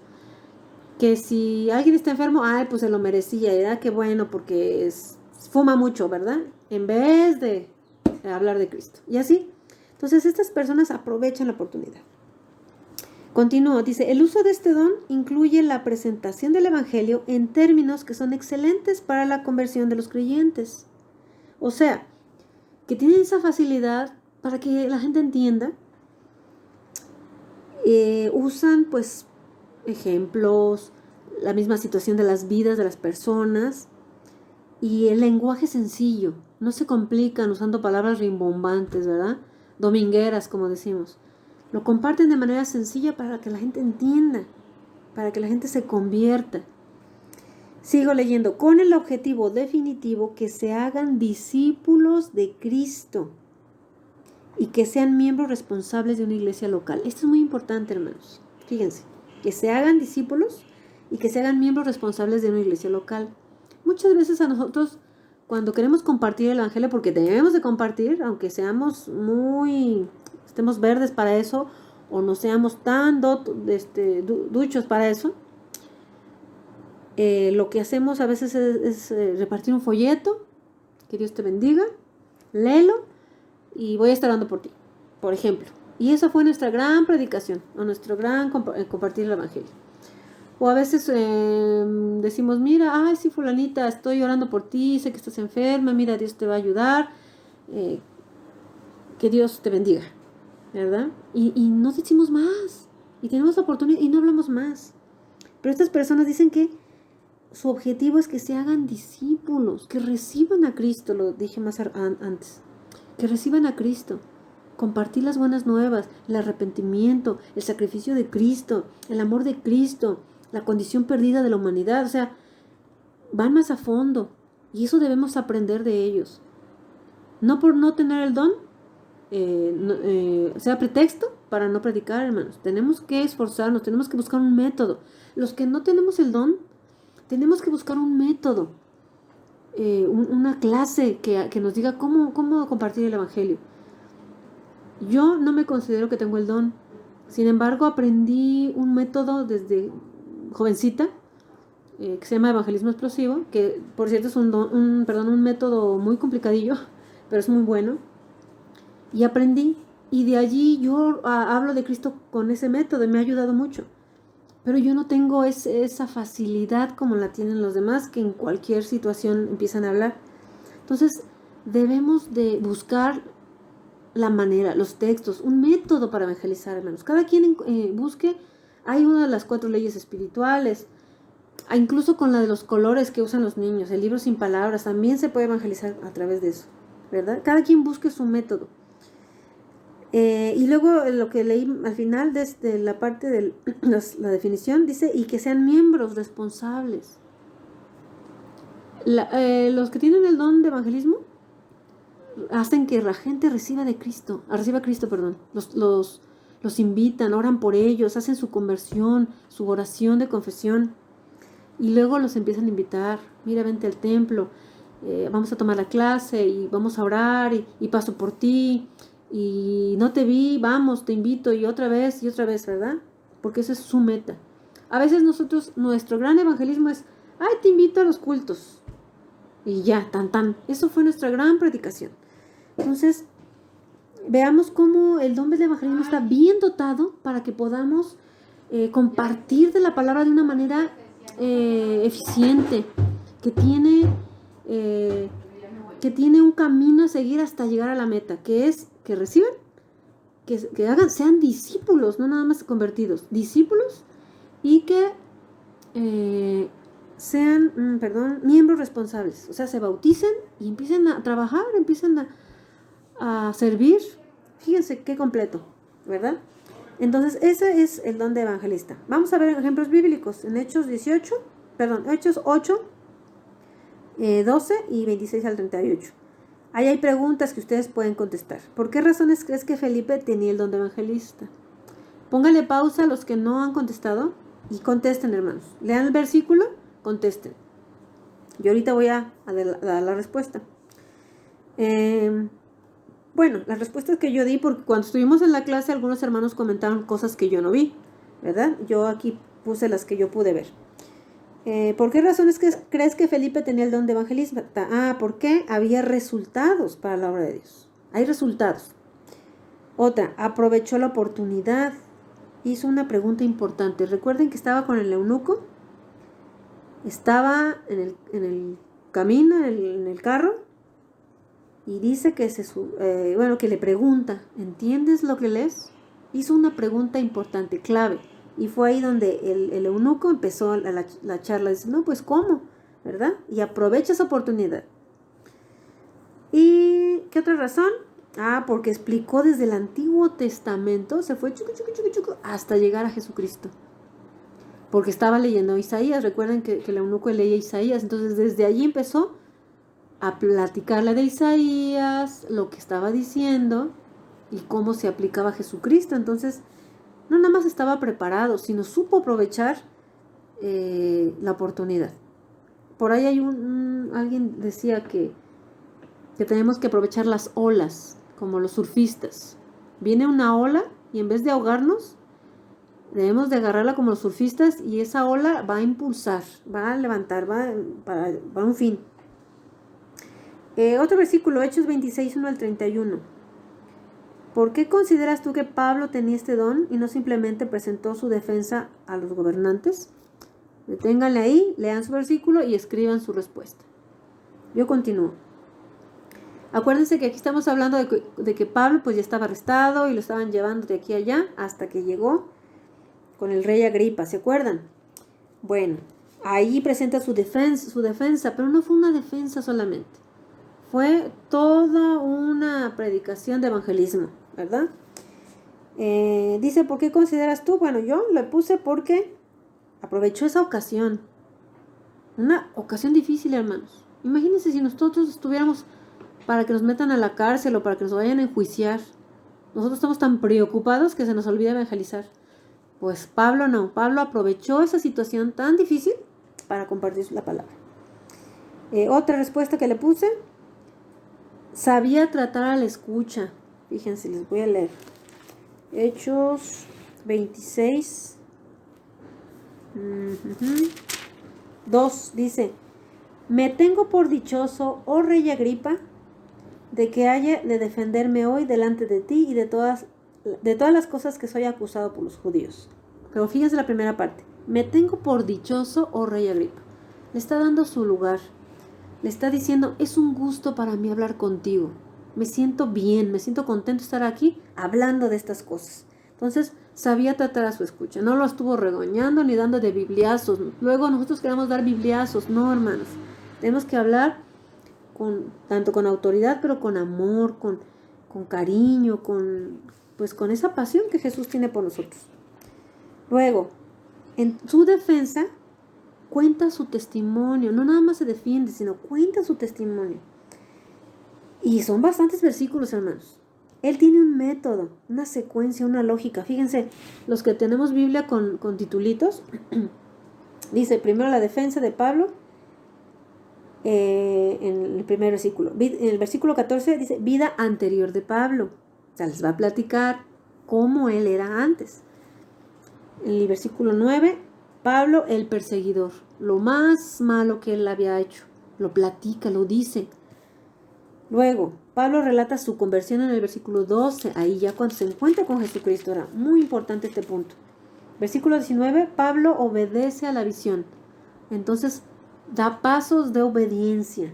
Que si alguien está enfermo, ay, pues se lo merecía, era que bueno, porque fuma mucho, ¿verdad? En vez de hablar de Cristo. Y así. Entonces estas personas aprovechan la oportunidad. Continúo, dice, el uso de este don incluye la presentación del Evangelio en términos que son excelentes para la conversión de los creyentes. O sea, que tienen esa facilidad para que la gente entienda. Usan pues ejemplos, la misma situación de las vidas de las personas y el lenguaje sencillo. No se complican usando palabras rimbombantes, ¿verdad? Domingueras, como decimos. Lo comparten de manera sencilla para que la gente entienda, para que la gente se convierta. Sigo leyendo, con el objetivo definitivo que se hagan discípulos de Cristo y que sean miembros responsables de una iglesia local. Esto es muy importante, hermanos. Fíjense, que se hagan discípulos y que se hagan miembros responsables de una iglesia local. Muchas veces a nosotros, cuando queremos compartir el evangelio, porque debemos de compartir, aunque estemos verdes para eso, o no seamos tan duchos para eso, lo que hacemos a veces es repartir un folleto, que Dios te bendiga, léelo, y voy a estar orando por ti, por ejemplo. Y esa fue nuestra gran predicación, o nuestro gran compartir el evangelio. O a veces decimos, mira, ay, sí, fulanita, estoy orando por ti, sé que estás enferma, mira, Dios te va a ayudar, que Dios te bendiga, ¿verdad? Y no decimos más, y tenemos la oportunidad, y no hablamos más. Pero estas personas dicen que su objetivo es que se hagan discípulos, que reciban a Cristo, lo dije más antes, que reciban a Cristo, compartir las buenas nuevas, el arrepentimiento, el sacrificio de Cristo, el amor de Cristo, la condición perdida de la humanidad. O sea, van más a fondo y eso debemos aprender de ellos. No por no tener el don, sea pretexto para no predicar, hermanos. Tenemos que esforzarnos, tenemos que buscar un método. Los que no tenemos el don, tenemos que buscar un método, una clase que nos diga cómo compartir el evangelio. Yo no me considero que tengo el don. Sin embargo, aprendí un método desde jovencita, que se llama evangelismo explosivo, que por cierto es un método muy complicadillo, pero es muy bueno. Y aprendí, y de allí yo hablo de Cristo con ese método y me ha ayudado mucho. Pero yo no tengo esa facilidad como la tienen los demás, que en cualquier situación empiezan a hablar. Entonces, debemos de buscar la manera, los textos, un método para evangelizar, hermanos. Cada quien busque. Hay una de las 4 leyes espirituales, incluso con la de los colores que usan los niños, el libro sin palabras, también se puede evangelizar a través de eso, ¿verdad? Cada quien busque su método. Y luego lo que leí al final de la parte de la definición, dice, y que sean miembros responsables. Los que tienen el don de evangelismo hacen que la gente reciba a Cristo. Los invitan, oran por ellos, hacen su conversión, su oración de confesión. Y luego los empiezan a invitar. Mira, vente al templo, vamos a tomar la clase y vamos a orar y paso por ti. Y no te vi, vamos, te invito y otra vez, ¿verdad? Porque esa es su meta. A veces nuestro gran evangelismo es, ay, te invito a los cultos. Y ya, tan. Eso fue nuestra gran predicación. Entonces, veamos cómo el don del evangelismo está bien dotado para que podamos compartir de la palabra de una manera eficiente, que tiene un camino a seguir hasta llegar a la meta, que es que reciban, que sean discípulos, no nada más convertidos, discípulos, y que sean, miembros responsables, o sea, se bauticen y empiecen a trabajar, empiecen a servir. Fíjense qué completo, ¿verdad? Entonces, ese es el don de evangelista. Vamos a ver ejemplos bíblicos en Hechos 8, 12 y 26 al 38. Ahí hay preguntas que ustedes pueden contestar. ¿Por qué razones crees que Felipe tenía el don de evangelista? Póngale pausa a los que no han contestado y contesten, hermanos. Lean el versículo, contesten. Yo ahorita voy a dar la respuesta. Bueno, las respuestas que yo di, porque cuando estuvimos en la clase algunos hermanos comentaron cosas que yo no vi, ¿verdad? Yo aquí puse las que yo pude ver. ¿Por qué razones crees que Felipe tenía el don de evangelismo? Porque había resultados para la obra de Dios. Hay resultados. Otra, aprovechó la oportunidad. Hizo una pregunta importante. Recuerden que estaba con el eunuco. Estaba en el camino, en el carro. Y dice que que le pregunta, ¿entiendes lo que lees? Hizo una pregunta importante, clave. Y fue ahí donde el eunuco empezó la charla. Dice, no, pues ¿cómo? ¿Verdad? Y aprovecha esa oportunidad. ¿Y qué otra razón? Porque explicó desde el Antiguo Testamento, se fue hasta llegar a Jesucristo. Porque estaba leyendo Isaías. Recuerden que el eunuco leía Isaías. Entonces desde allí empezó a platicarle de Isaías, lo que estaba diciendo y cómo se aplicaba a Jesucristo. Entonces no nada más estaba preparado, sino supo aprovechar la oportunidad. Por ahí hay alguien decía que tenemos que aprovechar las olas, como los surfistas. Viene una ola y en vez de ahogarnos, debemos de agarrarla como los surfistas y esa ola va a impulsar, va a levantar, va a un fin. Otro versículo, Hechos 26, 1 al 31. ¿Por qué consideras tú que Pablo tenía este don y no simplemente presentó su defensa a los gobernantes? Deténganle ahí, lean su versículo y escriban su respuesta. Yo continúo. Acuérdense que aquí estamos hablando de que Pablo pues ya estaba arrestado y lo estaban llevando de aquí a allá hasta que llegó con el rey Agripa, ¿se acuerdan? Bueno, ahí presenta su defensa, pero no fue una defensa solamente. Fue toda una predicación de evangelismo, ¿verdad? Dice, ¿por qué consideras tú? Bueno, yo le puse porque aprovechó esa ocasión. Una ocasión difícil, hermanos. Imagínense si nosotros estuviéramos para que nos metan a la cárcel o para que nos vayan a enjuiciar. Nosotros estamos tan preocupados que se nos olvida evangelizar. Pues Pablo no. Pablo aprovechó esa situación tan difícil para compartir la palabra. Otra respuesta que le puse. Sabía tratar a la escucha. Fíjense, les voy a leer. Hechos 26. 2 dice: Me tengo por dichoso, oh rey Agripa, de que haya de defenderme hoy delante de ti y de todas las cosas que soy acusado por los judíos. Pero fíjense la primera parte. Me tengo por dichoso, oh rey Agripa. Le está dando su lugar. Le está diciendo, es un gusto para mí hablar contigo. Me siento bien, me siento contento de estar aquí hablando de estas cosas. Entonces, sabía tratar a su escucha. No lo estuvo regañando ni dando de bibliazos. Luego nosotros queremos dar bibliazos. No, hermanos. Tenemos que hablar tanto con autoridad, pero con amor, con cariño, con esa pasión que Jesús tiene por nosotros. Luego, en su defensa, cuenta su testimonio. No nada más se defiende, sino cuenta su testimonio. Y son bastantes versículos, hermanos. Él tiene un método, una secuencia, una lógica. Fíjense, los que tenemos Biblia con titulitos, dice primero la defensa de Pablo, en el primer versículo. En el versículo 14 dice, vida anterior de Pablo. O sea, les va a platicar cómo él era antes. En el versículo 9, Pablo el perseguidor. Lo más malo que él había hecho. Lo platica, lo dice. Luego, Pablo relata su conversión en el versículo 12. Ahí ya cuando se encuentra con Jesucristo. Era muy importante este punto. Versículo 19, Pablo obedece a la visión. Entonces, da pasos de obediencia.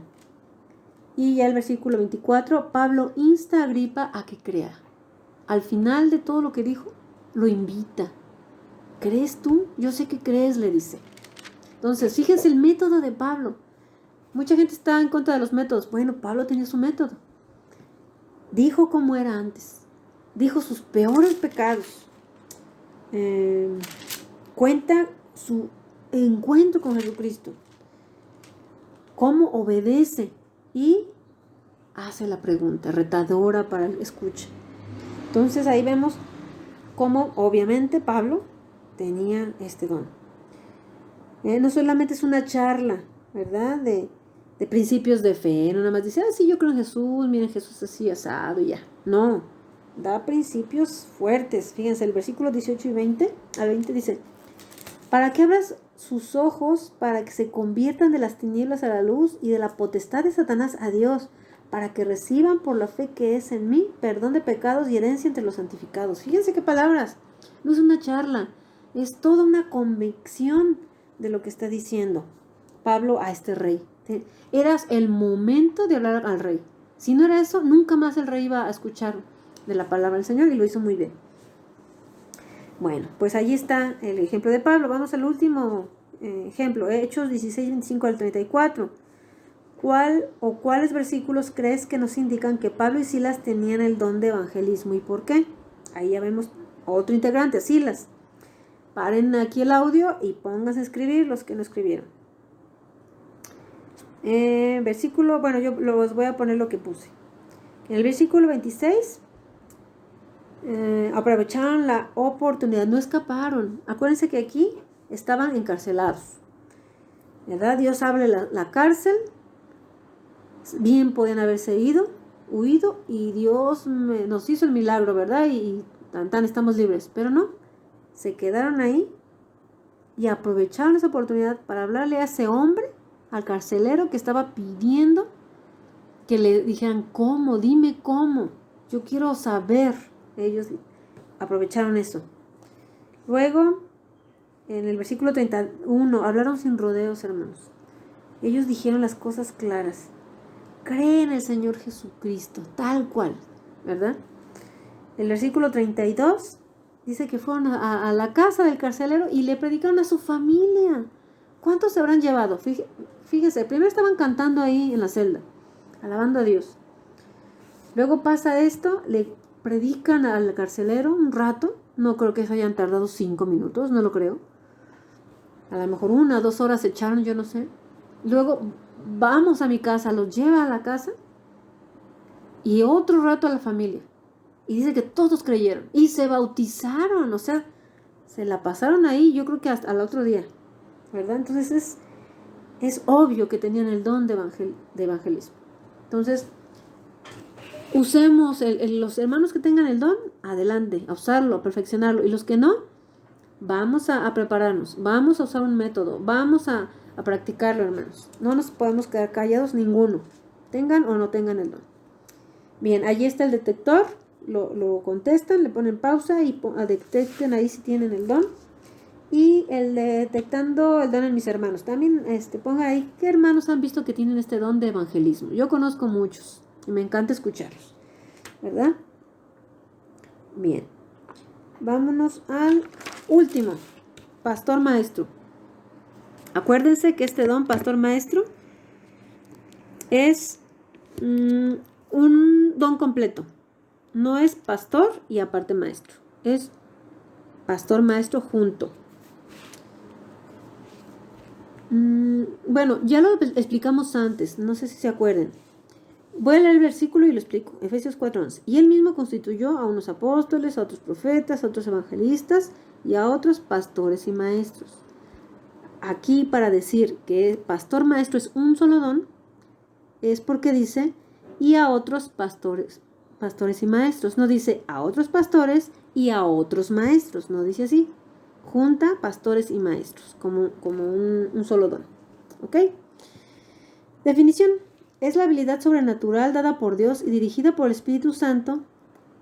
Y ya el versículo 24, Pablo insta a Agripa a que crea. Al final de todo lo que dijo, lo invita. ¿Crees tú? Yo sé que crees, le dice. Entonces, fíjense el método de Pablo. Mucha gente está en contra de los métodos. Bueno, Pablo tenía su método. Dijo cómo era antes. Dijo sus peores pecados. Cuenta su encuentro con Jesucristo. Cómo obedece y hace la pregunta retadora para el escucha. Entonces ahí vemos cómo obviamente Pablo tenía este don. No solamente es una charla, ¿verdad? De principios de fe. No nada más dice, sí, yo creo en Jesús, miren, Jesús así asado y ya. No, da principios fuertes. Fíjense, el versículo 18 y 20 al 20 dice, para que abras sus ojos, para que se conviertan de las tinieblas a la luz y de la potestad de Satanás a Dios, para que reciban por la fe que es en mí perdón de pecados y herencia entre los santificados. Fíjense qué palabras, no es una charla, es toda una convicción de lo que está diciendo Pablo a este rey. Era el momento de hablar al rey. Si no era eso, nunca más el rey iba a escuchar de la palabra del Señor, y lo hizo muy bien. Bueno, pues allí está el ejemplo de Pablo. Vamos al último ejemplo, Hechos 16, 25 al 34. ¿Cuáles versículos crees que nos indican que Pablo y Silas tenían el don de evangelismo y por qué? Ahí ya vemos otro integrante, Silas. Paren aquí el audio y pónganse a escribir los que no escribieron. Versículo, bueno, yo los voy a poner lo que puse. En el versículo 26, aprovecharon la oportunidad, no escaparon. Acuérdense que aquí estaban encarcelados, ¿verdad? Dios abre la cárcel, bien podían haberse huido, y Dios nos hizo el milagro, ¿verdad? Y tan estamos libres, pero no, se quedaron ahí y aprovecharon esa oportunidad para hablarle a ese hombre, al carcelero que estaba pidiendo que le dijeran cómo, dime cómo, yo quiero saber. Ellos aprovecharon eso. Luego, en el versículo 31, hablaron sin rodeos, hermanos. Ellos dijeron las cosas claras. Cree en el Señor Jesucristo, tal cual, ¿verdad? El versículo 32 dice que fueron a la casa del carcelero y le predicaron a su familia. ¿Cuántos se habrán llevado? Fíjese, primero estaban cantando ahí en la celda, alabando a Dios. Luego pasa esto, le predican al carcelero un rato. No creo que se hayan tardado 5 minutos, no lo creo. A lo mejor 1 o 2 horas se echaron, yo no sé. Luego, vamos a mi casa, los lleva a la casa y otro rato a la familia. Y dice que todos creyeron y se bautizaron, o sea, se la pasaron ahí, yo creo que hasta el otro día, ¿verdad? Entonces es obvio que tenían el don de evangelismo. Entonces, usemos los hermanos que tengan el don, adelante, a usarlo, a perfeccionarlo. Y los que no, vamos a prepararnos, vamos a usar un método, vamos a practicarlo, hermanos. No nos podemos quedar callados ninguno, tengan o no tengan el don. Bien, allí está el detector, lo contestan, le ponen pausa y detecten ahí si tienen el don. Y el detectando el don en mis hermanos. También ponga ahí qué hermanos han visto que tienen este don de evangelismo. Yo conozco muchos y me encanta escucharlos, ¿verdad? Bien, vámonos al último, pastor maestro. Acuérdense que este don, pastor maestro, es un don completo. No es pastor y aparte maestro. Es pastor maestro junto. Bueno, ya lo explicamos antes, no sé si se acuerdan. Voy a leer el versículo y lo explico. Efesios 4:11. Y él mismo constituyó a unos apóstoles, a otros profetas, a otros evangelistas y a otros pastores y maestros. Aquí, para decir que pastor maestro es un solo don, es porque dice y a otros pastores y maestros. No dice a otros pastores y a otros maestros, no dice así. Junta pastores y maestros como un solo don. ¿Ok? Definición. Es la habilidad sobrenatural dada por Dios y dirigida por el Espíritu Santo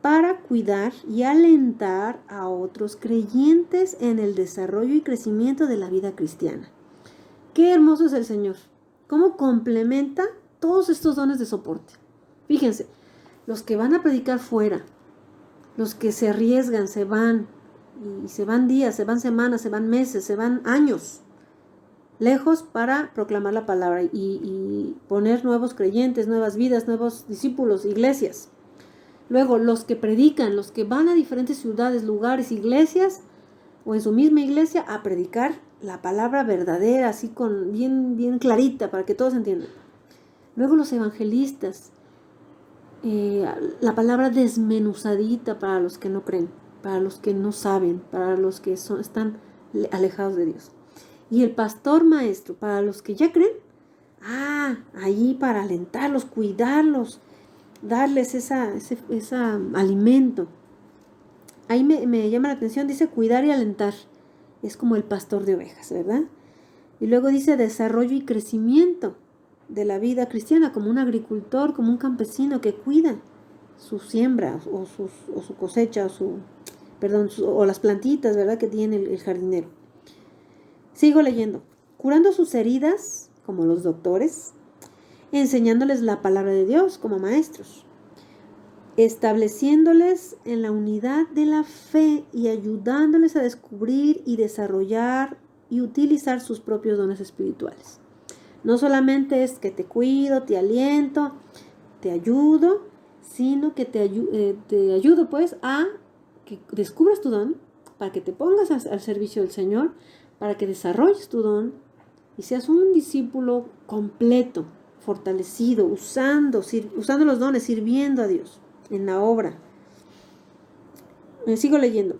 para cuidar y alentar a otros creyentes en el desarrollo y crecimiento de la vida cristiana. Qué hermoso es el Señor. Cómo complementa todos estos dones de soporte. Fíjense, los que van a predicar fuera, los que se arriesgan, se van, y se van días, se van semanas, se van meses, se van años lejos para proclamar la palabra y poner nuevos creyentes, nuevas vidas, nuevos discípulos, iglesias. Luego, los que predican, los que van a diferentes ciudades, lugares, iglesias, o en su misma iglesia, a predicar la palabra verdadera, así con bien clarita, para que todos entiendan. Luego, los evangelistas, la palabra desmenuzadita para los que no creen, para los que no saben, para los que están alejados de Dios. Y el pastor maestro, para los que ya creen, allí para alentarlos, cuidarlos, darles ese alimento. Ahí me llama la atención, dice cuidar y alentar. es como el pastor de ovejas, ¿verdad? Y luego dice desarrollo y crecimiento de la vida cristiana, como un agricultor, como un campesino que cuida su siembra o su cosecha, o las plantitas, ¿verdad? Que tiene el jardinero. Sigo leyendo. Curando sus heridas, como los doctores, enseñándoles la palabra de Dios como maestros, estableciéndoles en la unidad de la fe y ayudándoles a descubrir y desarrollar y utilizar sus propios dones espirituales. No solamente es que te cuido, te aliento, te ayudo, sino que te ayudo pues a que descubras tu don, para que te pongas al servicio del Señor, para que desarrolles tu don y seas un discípulo completo, fortalecido, usando los dones, sirviendo a Dios en la obra. Sigo leyendo.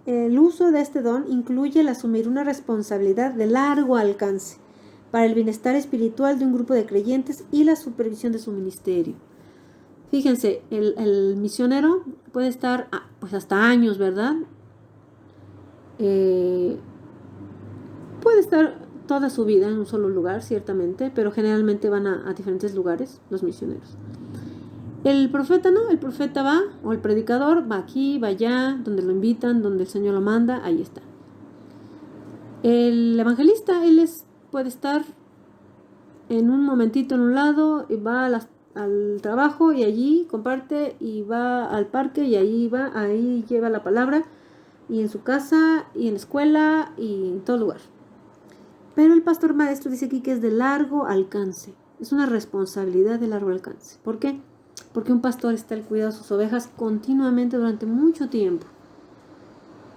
El uso de este don incluye el asumir una responsabilidad de largo alcance para el bienestar espiritual de un grupo de creyentes y la supervisión de su ministerio. Fíjense, el misionero puede estar pues hasta años, ¿verdad? Puede estar toda su vida en un solo lugar, ciertamente, pero generalmente van a diferentes lugares los misioneros. El profeta no, el profeta va, o el predicador va aquí, va allá, donde lo invitan, donde el Señor lo manda, ahí está. El evangelista, puede estar en un momentito en un lado, y va al trabajo y allí comparte, y va al parque y ahí lleva la palabra, y en su casa, y en la escuela, y en todo lugar. Pero el pastor maestro dice aquí que es de largo alcance, es una responsabilidad de largo alcance. ¿Por qué? Porque un pastor está al cuidado de sus ovejas continuamente durante mucho tiempo.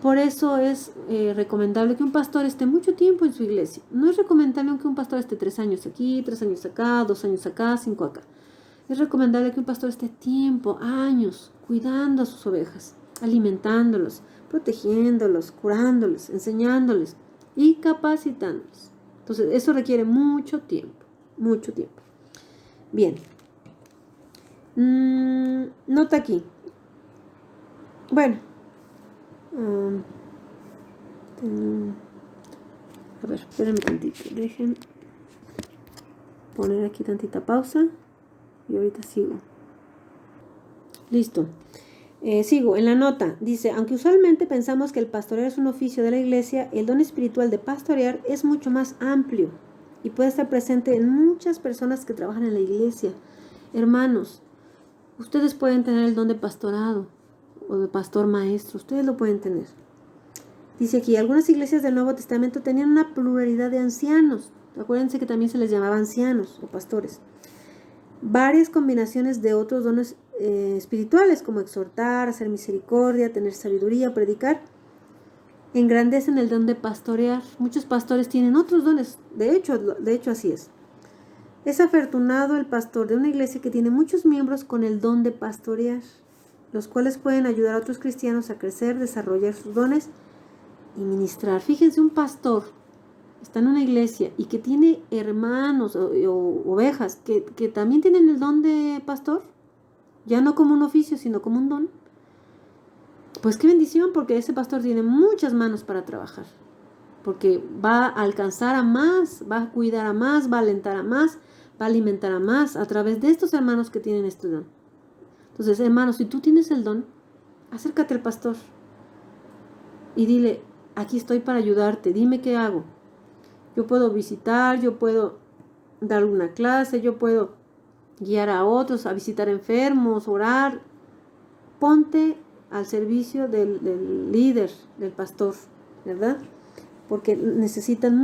Por eso es recomendable que un pastor esté mucho tiempo en su iglesia. No es recomendable que un pastor esté 3 años aquí, 3 años acá, 2 años acá, 5 acá. Es recomendable que un pastor esté tiempo, años, cuidando a sus ovejas, alimentándolos, protegiéndolos, curándolos, enseñándoles y capacitándolos. Entonces, eso requiere mucho tiempo, mucho tiempo. Bien. Nota aquí. Bueno. A ver, espérenme tantito. Dejen poner aquí tantita pausa. Y ahorita sigo. Listo. Sigo en la nota. Dice, aunque usualmente pensamos que el pastorear es un oficio de la iglesia, el don espiritual de pastorear es mucho más amplio y puede estar presente en muchas personas que trabajan en la iglesia. Hermanos, ustedes pueden tener el don de pastorado o de pastor maestro. Ustedes lo pueden tener. Dice aquí, algunas iglesias del Nuevo Testamento tenían una pluralidad de ancianos. Acuérdense que también se les llamaba ancianos o pastores. Varias combinaciones de otros dones espirituales, como exhortar, hacer misericordia, tener sabiduría, predicar, engrandecen el don de pastorear. Muchos pastores tienen otros dones. De hecho así es. Es afortunado el pastor de una iglesia que tiene muchos miembros con el don de pastorear, los cuales pueden ayudar a otros cristianos a crecer, desarrollar sus dones y ministrar. Fíjense, un pastor está en una iglesia y que tiene hermanos o ovejas que también tienen el don de pastor, ya no como un oficio, sino como un don. Pues qué bendición, porque ese pastor tiene muchas manos para trabajar, porque va a alcanzar a más, va a cuidar a más, va a alentar a más, va a alimentar a más a través de estos hermanos que tienen este don. Entonces, hermanos, si tú tienes el don, acércate al pastor y dile, aquí estoy para ayudarte, dime qué hago. Yo puedo visitar, yo puedo dar una clase, yo puedo guiar a otros a visitar enfermos, orar. Ponte al servicio del líder, del pastor, ¿verdad? Porque necesitan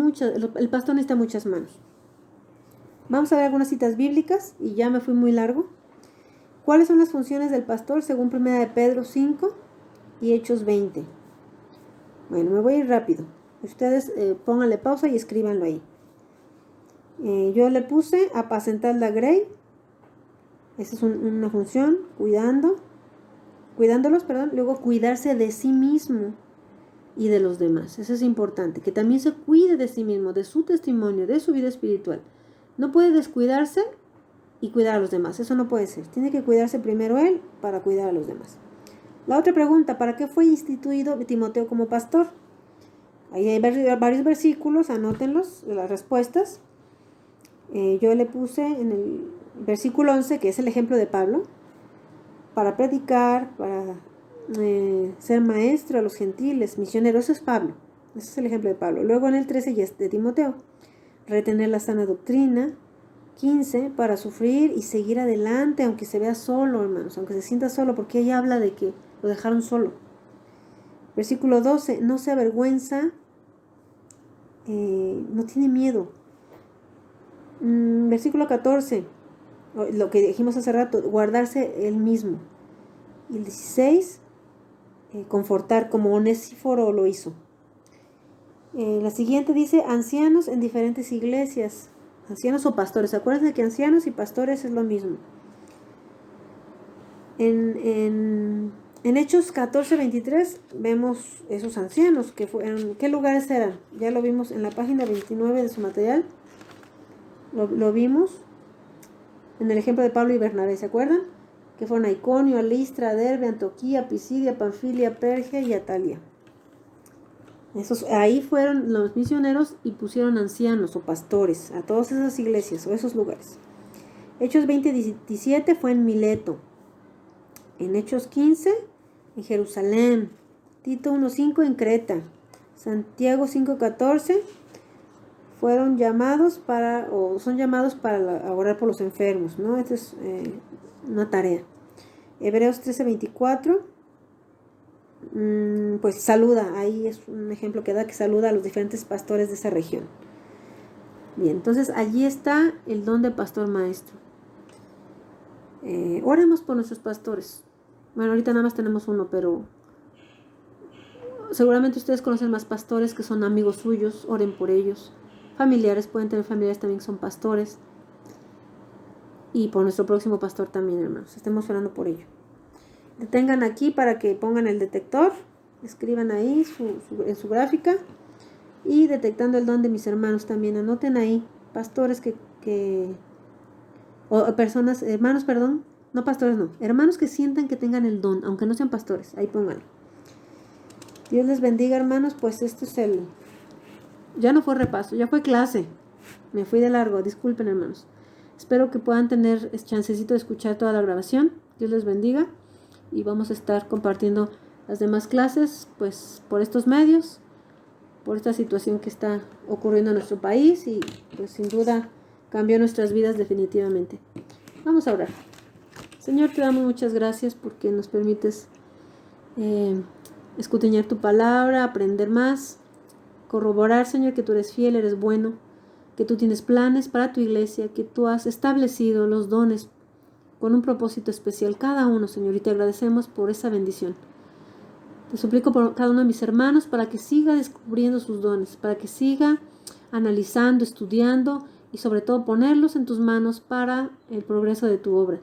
el pastor necesita muchas manos. Vamos a ver algunas citas bíblicas y ya me fui muy largo. ¿Cuáles son las funciones del pastor según 1 de Pedro 5 y Hechos 20? Bueno, me voy a ir rápido. Ustedes pónganle pausa y escríbanlo ahí. Yo le puse apacentar la grey. Esa es una función, cuidándolos, luego cuidarse de sí mismo y de los demás. Eso es importante, que también se cuide de sí mismo, de su testimonio, de su vida espiritual. No puede descuidarse y cuidar a los demás, eso no puede ser. Tiene que cuidarse primero él para cuidar a los demás. La otra pregunta, ¿para qué fue instituido Timoteo como pastor? Ahí hay varios versículos, anótenlos, las respuestas. Yo le puse en el versículo 11, que es el ejemplo de Pablo, para predicar, para ser maestro a los gentiles, misionero. Eso es Pablo, ese es el ejemplo de Pablo. Luego en el 13 ya es de Timoteo, retener la sana doctrina. 15, para sufrir y seguir adelante, aunque se vea solo, hermanos, aunque se sienta solo, porque ahí habla de que lo dejaron solo. Versículo 12, no se avergüenza, no tiene miedo. Versículo 14, lo que dijimos hace rato, guardarse él mismo. Y el 16, confortar, como Onesíforo lo hizo. La siguiente dice, ancianos en diferentes iglesias. Ancianos o pastores. Acuérdense que ancianos y pastores es lo mismo. En Hechos 14:23 vemos esos ancianos que fueron. ¿Qué lugares eran? Ya lo vimos en la página 29 de su material. Lo vimos en el ejemplo de Pablo y Bernabé. ¿Se acuerdan? Que fueron a Iconio, a Listra, Derbe, Antioquía, Pisidia, Panfilia, Pergia y Atalia. Ahí fueron los misioneros y pusieron ancianos o pastores a todas esas iglesias o esos lugares. Hechos 20:17 fue en Mileto. En Hechos 15 en Jerusalén. Tito 1:5 en Creta. Santiago 5:14 fueron llamados son llamados para orar por los enfermos, ¿no? Esta es una tarea. Hebreos 13:24 pues saluda, ahí es un ejemplo que da, que saluda a los diferentes pastores de esa región. Bien, entonces allí está el don de pastor maestro. Oremos por nuestros pastores. Bueno, ahorita nada más tenemos uno, pero seguramente ustedes conocen más pastores que son amigos suyos, oren por ellos. Familiares, pueden tener familiares también que son pastores. Y por nuestro próximo pastor también, hermanos, estemos orando por ello. Detengan aquí para que pongan el detector, escriban ahí en su gráfica, y detectando el don de mis hermanos también, anoten ahí, pastores o personas, hermanos, perdón, no pastores, no, hermanos que sientan que tengan el don, aunque no sean pastores, ahí pónganlo. Dios les bendiga, hermanos, pues esto es ya no fue repaso, ya fue clase, me fui de largo, disculpen, hermanos. Espero que puedan tener chancecito de escuchar toda la grabación. Dios les bendiga. Y vamos a estar compartiendo las demás clases, pues por estos medios, por esta situación que está ocurriendo en nuestro país y pues sin duda cambió nuestras vidas definitivamente. Vamos a orar. Señor, te damos muchas gracias porque nos permites escudriñar tu palabra, aprender más, corroborar, Señor, que tú eres fiel, eres bueno, que tú tienes planes para tu iglesia, que tú has establecido los dones con un propósito especial, cada uno, Señor, y te agradecemos por esa bendición. Te suplico por cada uno de mis hermanos para que siga descubriendo sus dones, para que siga analizando, estudiando y sobre todo ponerlos en tus manos para el progreso de tu obra.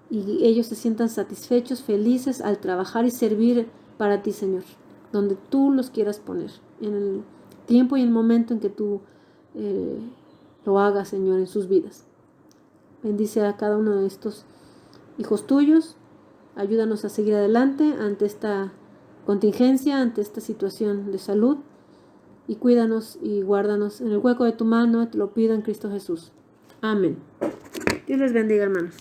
Y ellos se sientan satisfechos, felices al trabajar y servir para ti, Señor, donde tú los quieras poner, en el tiempo y el momento en que tú lo hagas, Señor, en sus vidas. Bendice a cada uno de estos hijos tuyos. Ayúdanos a seguir adelante ante esta contingencia, ante esta situación de salud. Y cuídanos y guárdanos en el hueco de tu mano. Te lo pido en Cristo Jesús. Amén. Dios les bendiga, hermanos.